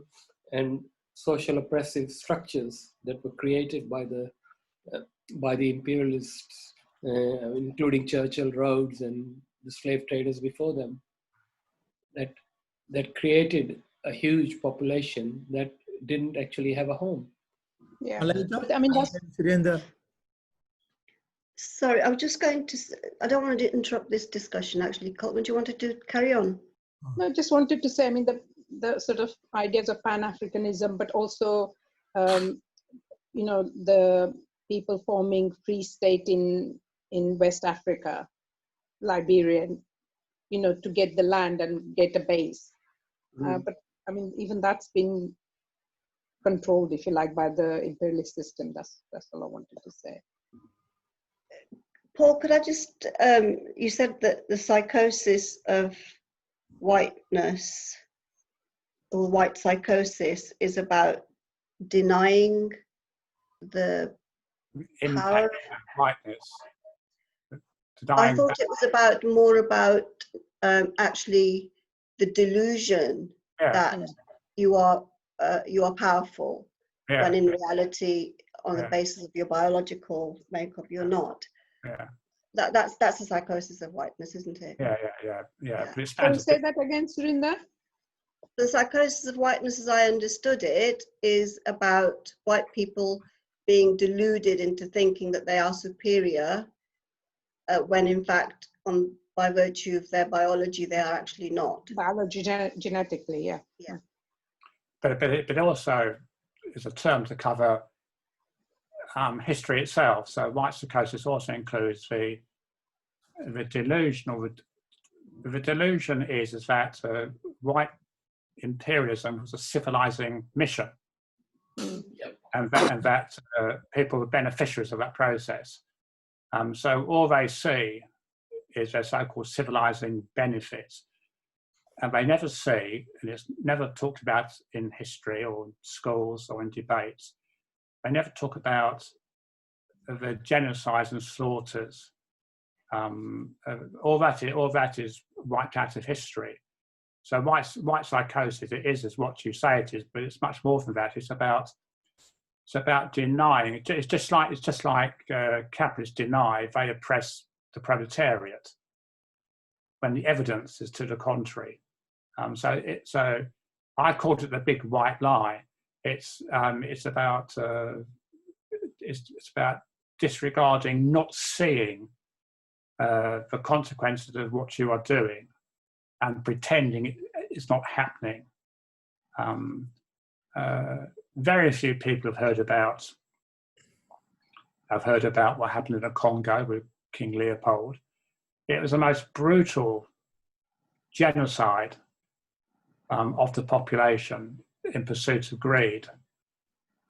and social oppressive structures that were created by the imperialists, including Churchill, Rhodes, and the slave traders before them, that created a huge population that didn't actually have a home. Yeah, Malaika? but I mean, that's, Surendra. Sorry, I was just going to, I don't want to interrupt this discussion actually. Coltman, do you want to carry on? no, I just wanted to say, I mean, the sort of ideas of Pan-Africanism, but also, the people forming free state in West Africa, Liberia, to get the land and get a base. But I mean, even that's been controlled, if you like, by the imperialist system. That's all I wanted to say. Paul, could I just, you said that the psychosis of whiteness, or white psychosis, is about denying the power. Impact of whiteness. I thought it was more about actually the delusion that you are powerful, when in reality, on the basis of your biological makeup, you're not. Yeah. That's a psychosis of whiteness, isn't it? Yeah. But it Can you stands say that again, Surinder? The psychosis of whiteness, as I understood it, is about white people being deluded into thinking that they are superior, when in fact, by virtue of their biology, they are actually not. Biology, genetically, yeah. Yeah. But it also is a term to cover history itself. So white psychosis also includes the delusion, or the delusion is that white imperialism was a civilizing mission, and that people were beneficiaries of that process. So all they see is their so-called civilizing benefits, and they never see, and it's never talked about in history or in schools or in debates, they never talk about the genocides and slaughters. All that is wiped out of history. So white psychosis, it is what you say it is, but it's much more than that. It's about denying. It's just like capitalists deny they oppress the proletariat when the evidence is to the contrary. So I called it the big white lie. It's about disregarding, not seeing the consequences of what you are doing, and pretending it's not happening. Very few people have heard about what happened in the Congo with King Leopold. It was the most brutal genocide of the population in pursuit of greed.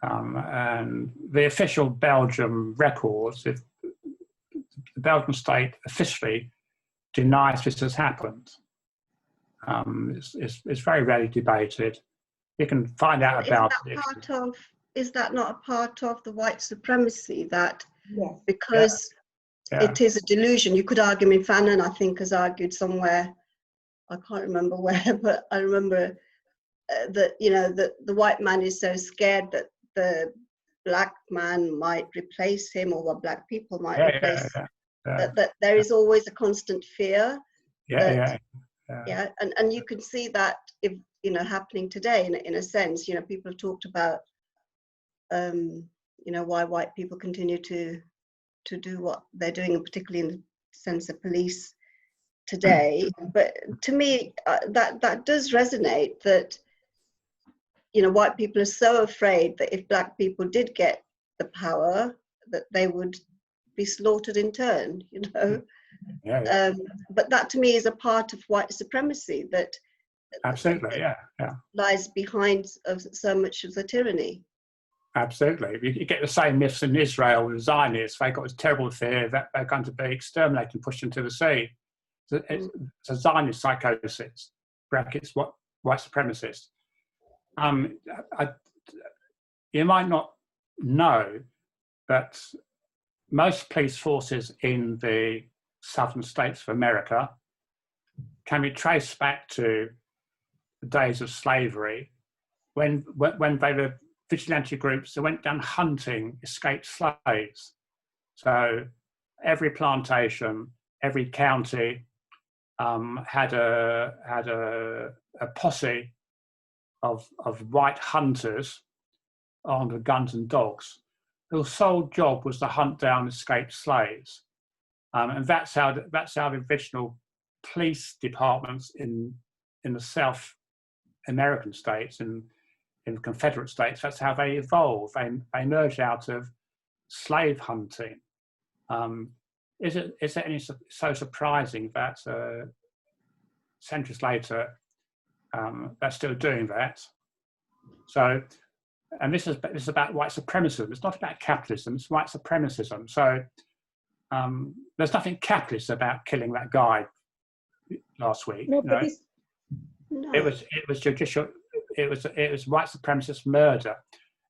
And the official Belgium records, the Belgian state officially denies this has happened. It's very rarely debated. You can find out about it. Is that not a part of the white supremacy, that because Yeah. it is a delusion? You could argue, I mean, Fanon, I think, has argued somewhere, I can't remember where, but I remember that, that the white man is so scared that the black man might replace him, or what black people might replace him. That there is always a constant fear. And you can see that, if happening today in a sense. People have talked about why white people continue to do what they're doing, and particularly in the sense of police today. But to me, that does resonate, that, you know, white people are so afraid that if black people did get the power, that they would be slaughtered in turn, you know. Yeah. But that to me is a part of white supremacy that Absolutely, yeah. lies behind of so much of the tyranny. Absolutely. You get the same myths in Israel with Zionists. They got this terrible fear that they're going to be exterminated and pushed into the sea. It's a Zionist psychosis, brackets, what white supremacist. You might not know, but most police forces in the southern states of America can be traced back to the days of slavery, when they were vigilante groups that went down hunting escaped slaves. So every plantation, every county had a posse of white hunters armed with guns and dogs, whose sole job was to hunt down escaped slaves. And that's how the original police departments in the South American states and in the Confederate states, that's how they evolved. They emerged out of slave hunting. Is it any so surprising that centuries later they're still doing that? So, and this is about white supremacism. It's not about capitalism. It's white supremacism. So there's nothing capitalist about killing that guy last week. No, but No. It was judicial. It was white supremacist murder,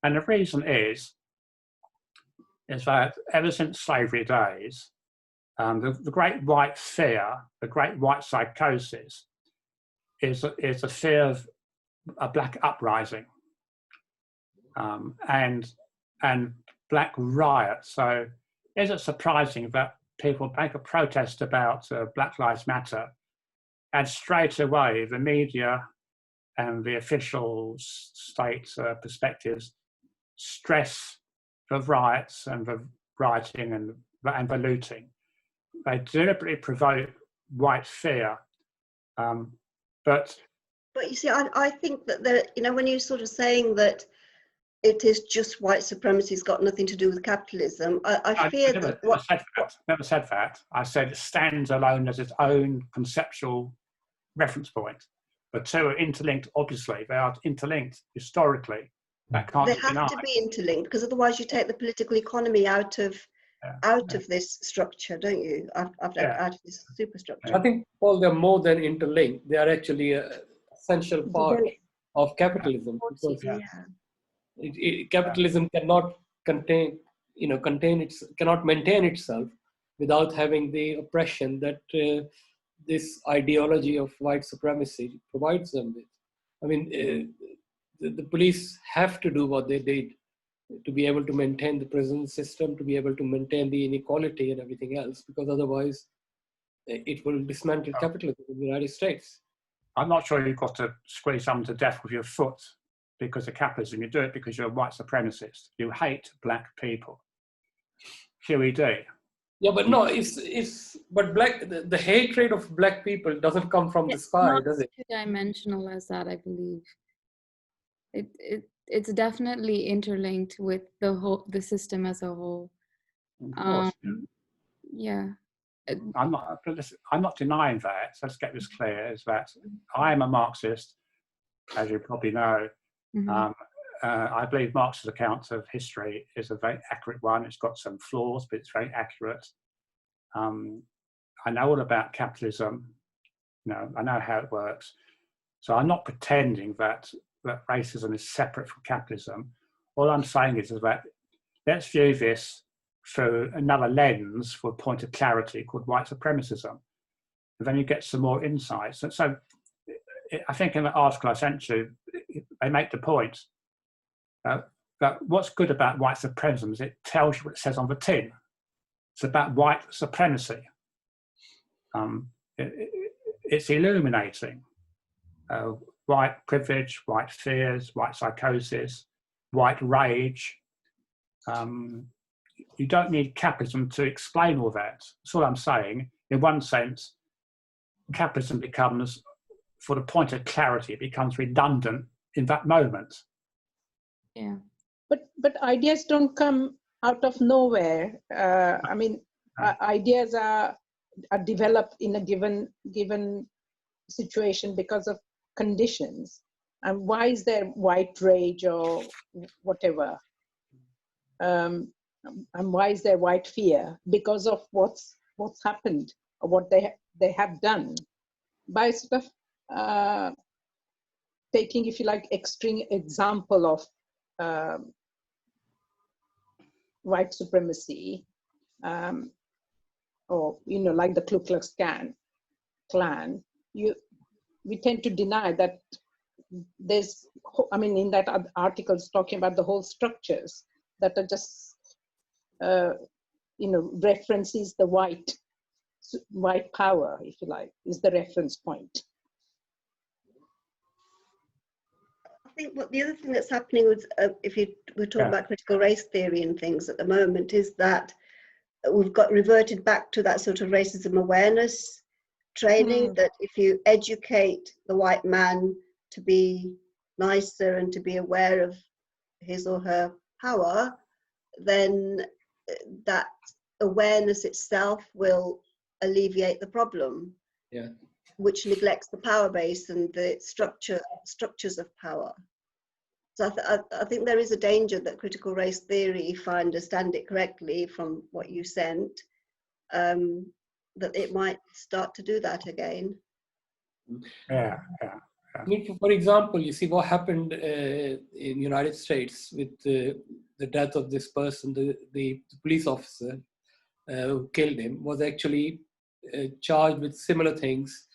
and the reason is that ever since slavery days, the great white fear, the great white psychosis, is a fear of a black uprising, and black riot. So, is it surprising that people make a protest about Black Lives Matter, and straight away the media and the official state perspectives stress the riots and the rioting and the looting? They deliberately provoke white fear, but you see, I think that you know, when you're sort of saying that it is just white supremacy, has got nothing to do with capitalism, I fear never said that. I said it stands alone as its own conceptual reference point. The two are interlinked, obviously. They are interlinked historically. That can't they be have denied. to be interlinked, because otherwise you take the political economy out of this structure, don't you? Out of this superstructure. I think, Paul, they're more than interlinked. They are actually an essential part of capitalism. Because capitalism cannot cannot maintain itself without having the oppression that this ideology of white supremacy provides them with. I mean, the police have to do what they did to be able to maintain the prison system, to be able to maintain the inequality and everything else, because otherwise it will dismantle capitalism in the United States. I'm not sure you've got to squeeze someone to death with your foot because of capitalism. You do it because you're a white supremacist. You hate black people. QED. Yeah, but no, but the hatred of black people doesn't come from the sky, does it? It's not two-dimensional as that, I believe. It's definitely interlinked with the system as a whole. Of course, yeah. I'm not denying that. So let's get this clear: is that I am a Marxist, as you probably know. Mm-hmm. I believe Marx's account of history is a very accurate one. It's got some flaws, but it's very accurate. I know all about capitalism. I know how it works. So I'm not pretending that racism is separate from capitalism. All I'm saying is that let's view this through another lens for a point of clarity called white supremacism. And then you get some more insights. So I think in the article I sent you, they make the point that what's good about white supremacism is it tells you what it says on the tin. It's about white supremacy. It's illuminating. White privilege, white fears, white psychosis, white rage. You don't need capitalism to explain all that. That's all I'm saying. In one sense, capitalism becomes, for the point of clarity, it becomes redundant in that moment. Yeah. But ideas don't come out of nowhere. I mean, ideas are developed in a given situation because of conditions. And why is there white rage or whatever? And why is there white fear? Because of what's happened or what they have done. By sort of taking, if you like, extreme example of white supremacy, or like the Ku Klux Klan, we tend to deny that there's, I mean, in that article is talking about the whole structures that are just, references the white power, if you like, is the reference point. I think what the other thing that's happening with, if we're talking about critical race theory and things at the moment, is that we've got reverted back to that sort of racism awareness training, that if you educate the white man to be nicer and to be aware of his or her power, then that awareness itself will alleviate the problem, which neglects the power base and the structures of power. So I think there is a danger that critical race theory, if I understand it correctly from what you sent, that it might start to do that again. Yeah. I mean, for example, you see what happened in the United States with the death of this person, the police officer who killed him was actually charged with similar things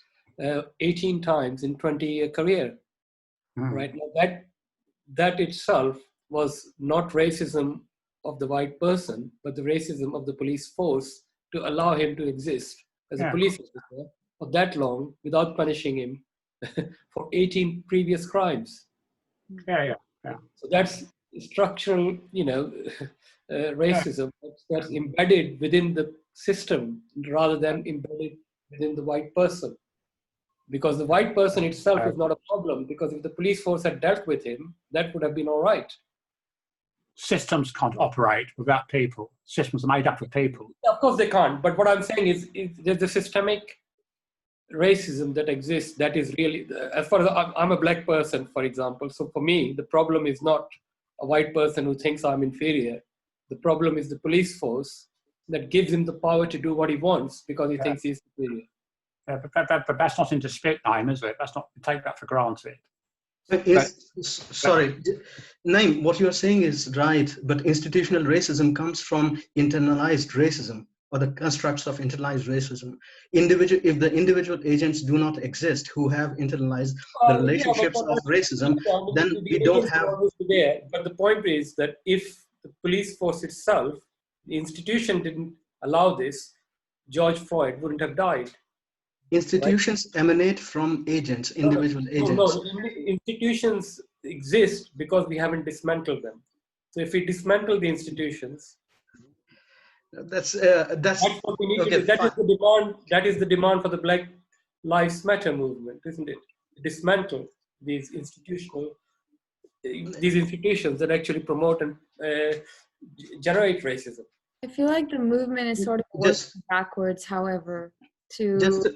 18 times in 20-year career. Right now, that itself was not racism of the white person, but the racism of the police force to allow him to exist as a police officer for that long without punishing him for 18 previous crimes. So that's structural, racism that's embedded within the system rather than embedded within the white person. Because the white person itself is not a problem, because if the police force had dealt with him, that would have been all right. Systems can't operate without people. Systems are made up of people. Of course they can't. But what I'm saying is there's a systemic racism that exists that is really, as far as I'm a black person, for example, so for me, the problem is not a white person who thinks I'm inferior. The problem is the police force that gives him the power to do what he wants because he thinks he's superior. But that's not in dispute, Naim, is it? That's not, take that for granted. Sorry, Naim, what you're saying is right, but institutional racism comes from internalized racism, or the constructs of internalized racism. If the individual agents do not exist who have internalized the relationships of racism, then we don't have... There. But the point is that if the police force itself, the institution didn't allow this, George Floyd wouldn't have died. Institutions emanate from agents, individual agents. No, institutions exist because we haven't dismantled them. So if we dismantle the institutions, that's what we need to do. That is the demand for the Black Lives Matter movement, isn't it? Dismantle these institutions that actually promote and generate racism. I feel like the movement is sort of working backwards, however, go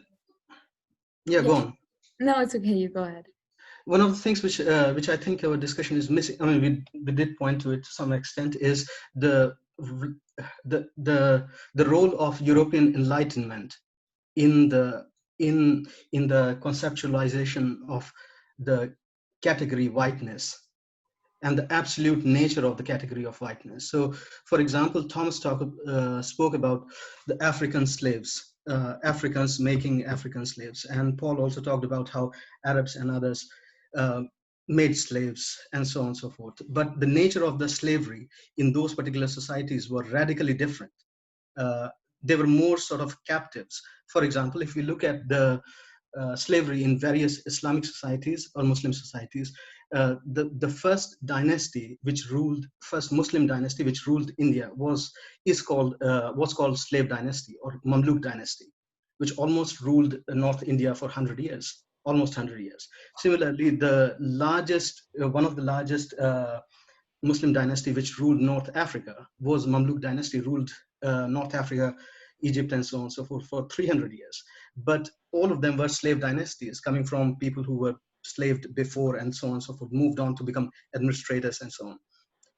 on. No, it's okay. You go ahead. One of the things which I think our discussion is missing, I mean, we did point to it to some extent, is the role of European Enlightenment in the conceptualization of the category whiteness and the absolute nature of the category of whiteness. So, for example, Thomas spoke about the African slaves, Africans making African slaves, and Paul also talked about how Arabs and others made slaves, and so on and so forth. But the nature of the slavery in those particular societies were radically different. They were more sort of captives. For example, if we look at the slavery in various Islamic societies or Muslim societies, the first Muslim dynasty which ruled India was called slave dynasty or Mamluk dynasty. which almost ruled North India for 100 years, almost 100 years. Similarly, the largest, one of the largest Muslim dynasty which ruled North Africa was Mamluk dynasty, ruled North Africa, Egypt, and so on and so forth for 300 years. But all of them were slave dynasties coming from people who were slaved before and so on and so forth, moved on to become administrators and so on.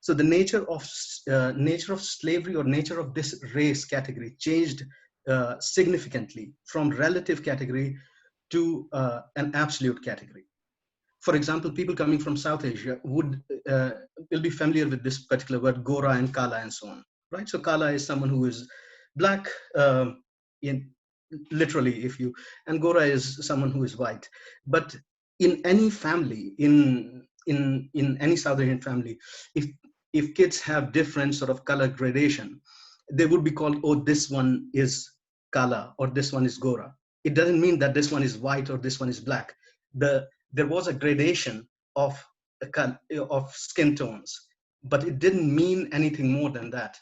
So the nature of slavery or nature of this race category changed significantly from relative category to an absolute category. For example, people coming from South Asia will be familiar with this particular word, Gora and Kala and so on, right? So Kala is someone who is black, literally, and Gora is someone who is white. But in any family, in any South Asian family, if kids have different sort of color gradation, they would be called, oh, this one is Kala or this one is Gora. It doesn't mean that this one is white or this one is black. There was a gradation of skin tones, but it didn't mean anything more than that.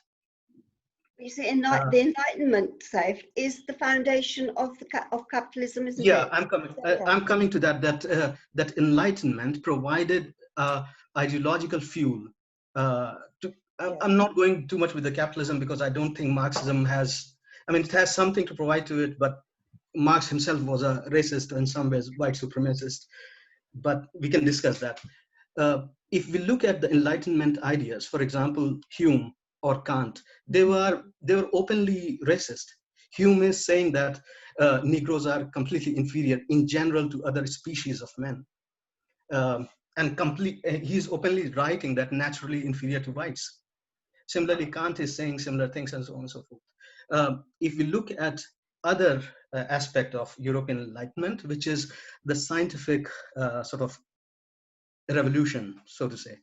You see, the Enlightenment, Saif, is the foundation of capitalism, isn't it? Yeah, I'm coming to that. That Enlightenment provided ideological fuel. I'm not going too much with the capitalism because I don't think Marxism has. I mean, it has something to provide to it, but Marx himself was a racist, in some ways, white supremacist. But we can discuss that. If we look at the Enlightenment ideas, for example, Hume or Kant, they were openly racist. Hume is saying that Negroes are completely inferior in general to other species of men. He's openly writing that naturally inferior to whites. Similarly, Kant is saying similar things and so on and so forth. If we look at other aspect of European Enlightenment, which is the scientific sort of revolution, so to say,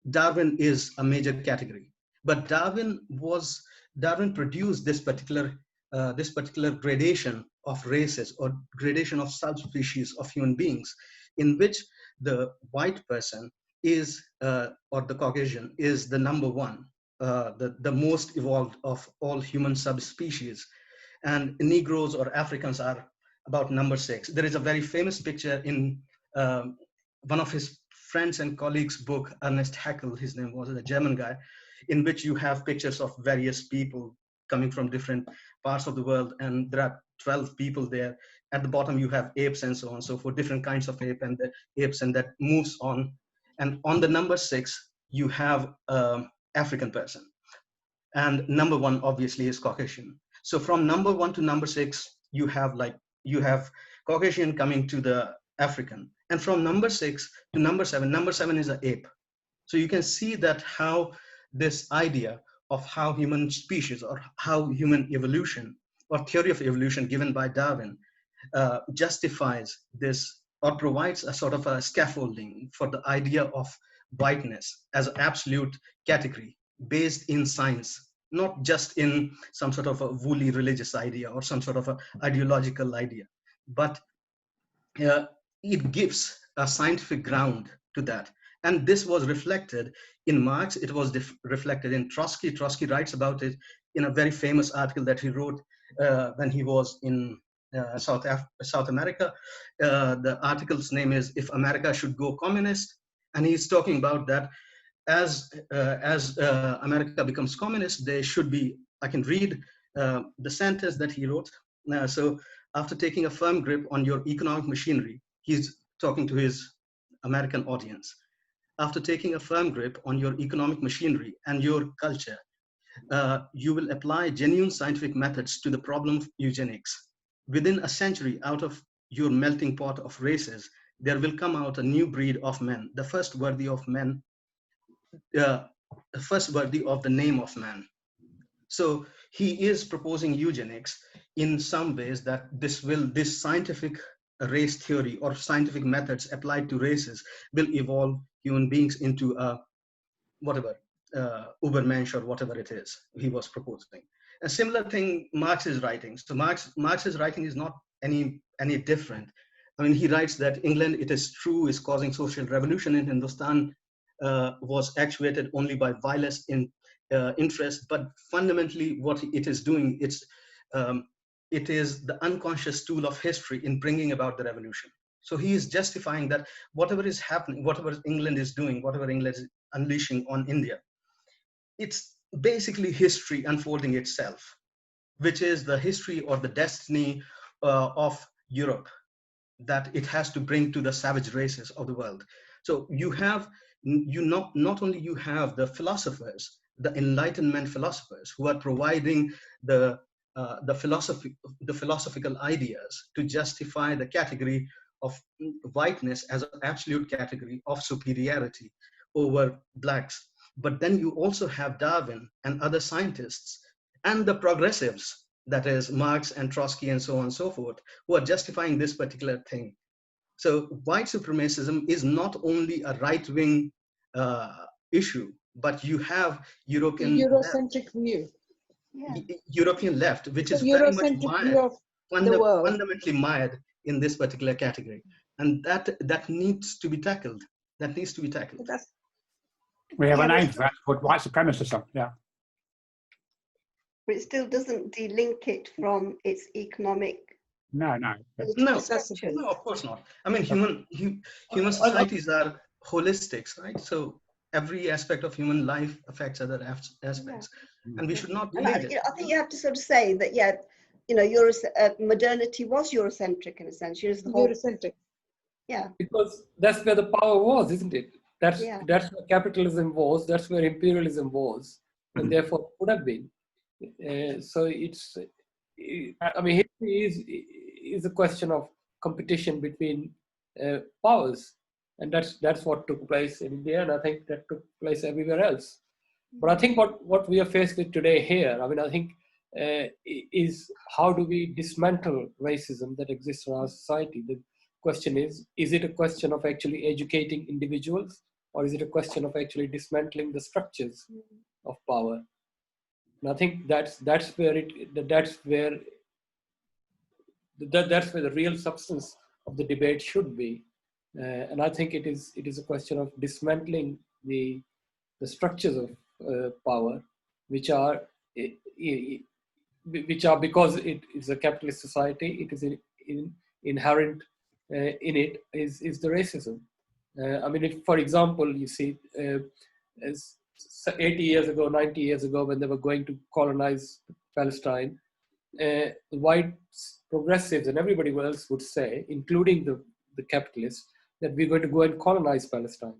Darwin is a major category. But Darwin produced this particular gradation of races or gradation of subspecies of human beings, in which the white person is, or the Caucasian, is the number one, the most evolved of all human subspecies. And Negroes or Africans are about number 6. There is a very famous picture in one of his friends and colleagues' book, Ernest Haeckel, his name was, a German guy, in which you have pictures of various people coming from different parts of the world, and there are 12 people there. At the bottom, you have apes and so on, so for different kinds of ape and the apes, and that moves on. And on the number 6, you have African person. And number 1 obviously is Caucasian. So from number 1 to number 6, you have Caucasian coming to the African. And from number 6 to number 7 is an ape. So you can see that how this idea of how human species or how human evolution or theory of evolution given by Darwin justifies this or provides a sort of a scaffolding for the idea of whiteness as an absolute category based in science, not just in some sort of a woolly religious idea or some sort of a ideological idea, but it gives a scientific ground to that. And this was reflected in Marx. It was reflected in Trotsky. Trotsky writes about it in a very famous article that he wrote when he was in South America. The article's name is "If America Should Go Communist," and he's talking about that as America becomes communist, there should be. I can read the sentence that he wrote. So after taking a firm grip on your economic machinery, he's talking to his American audience. After taking a firm grip on your economic machinery and your culture, you will apply genuine scientific methods to the problem of eugenics. Within a century, out of your melting pot of races, there will come out a new breed of men, the first worthy of men, the first worthy of the name of man. So he is proposing eugenics in some ways, that this scientific race theory or scientific methods applied to races will evolve human beings into whatever Ubermensch or whatever it is he was proposing. A similar thing Marx is writing. So Marx's writing is not any different. I mean, he writes that England, it is true, is causing social revolution in Hindustan, was actuated only by violence in interest, but fundamentally what it is doing, it is the unconscious tool of history in bringing about the revolution. So he is justifying that whatever is happening, whatever England is doing, whatever England is unleashing on India, it's basically history unfolding itself, which is the history or the destiny of Europe that it has to bring to the savage races of the world. So you have, not only you have the philosophers, the Enlightenment philosophers who are providing the philosophical ideas to justify the category of whiteness as an absolute category of superiority over blacks. But then you also have Darwin and other scientists and the progressives, that is Marx and Trotsky and so on and so forth, who are justifying this particular thing. So white supremacism is not only a right-wing issue, but you have European Eurocentric view. Yeah. European left, which It's is a very much Eurocentric view of the world. fundamentally mired in this particular category, and that needs to be tackled. That needs to be tackled. That's, We have Yeah, a but name for that called white supremacism. Yeah. But it still doesn't delink it from its economic No, no. No, structures. no, of course not. I mean, human societies are holistics, right? So every aspect of human life affects other aspects, and we should not And delete it. I think you have to sort of say that, yeah, you know, modernity was Eurocentric in a sense. The whole, Eurocentric. yeah. Because that's where the power was, isn't it? That's Yeah. that's where capitalism was. That's where imperialism was, and therefore would have been. So it's, I mean, history is a question of competition between powers, and that's what took place in India, and I think that took place everywhere else. But I think what we are faced with today here, I mean, I think is how do we dismantle racism that exists in our society? The question is it a question of actually educating individuals, or is it a question of actually dismantling the structures of power? And I think that's where the real substance of the debate should be. And I think it is a question of dismantling the structures of power, which are because it is a capitalist society, it is inherent in it is the racism. I mean, if, for example, you see, as 80 years ago, 90 years ago, when they were going to colonize Palestine, white progressives and everybody else would say, including the capitalists, that we're going to go and colonize Palestine,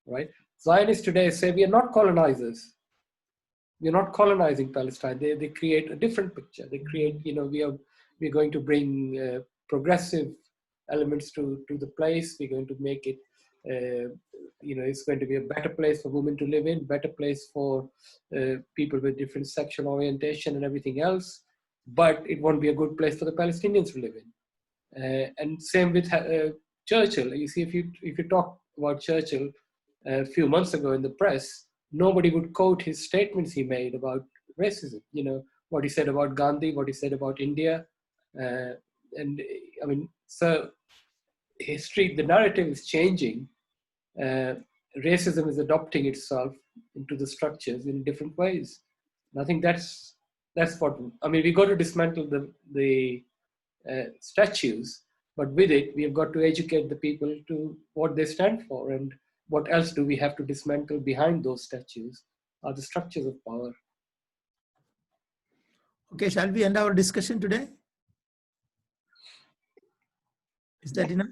right? Zionists today say we are not colonizers. We're not colonizing Palestine. They create a different picture. They create, you know, we're going to bring progressive elements to the place. We're going to make it, you know, it's going to be a better place for women to live in, better place for people with different sexual orientation and everything else. But it won't be a good place for the Palestinians to live in. And same with Churchill. You see, if you talk about Churchill a few months ago in the press, nobody would quote his statements he made about racism. You know, what he said about Gandhi, what he said about India. And I mean, so history, the narrative is changing. Racism is adopting itself into the structures in different ways. And I think that's what, I mean, we got to dismantle the statues, but with it, we have got to educate the people to what they stand for, and what else do we have to dismantle behind those statues are the structures of power. Okay, shall we end our discussion today? Is that enough?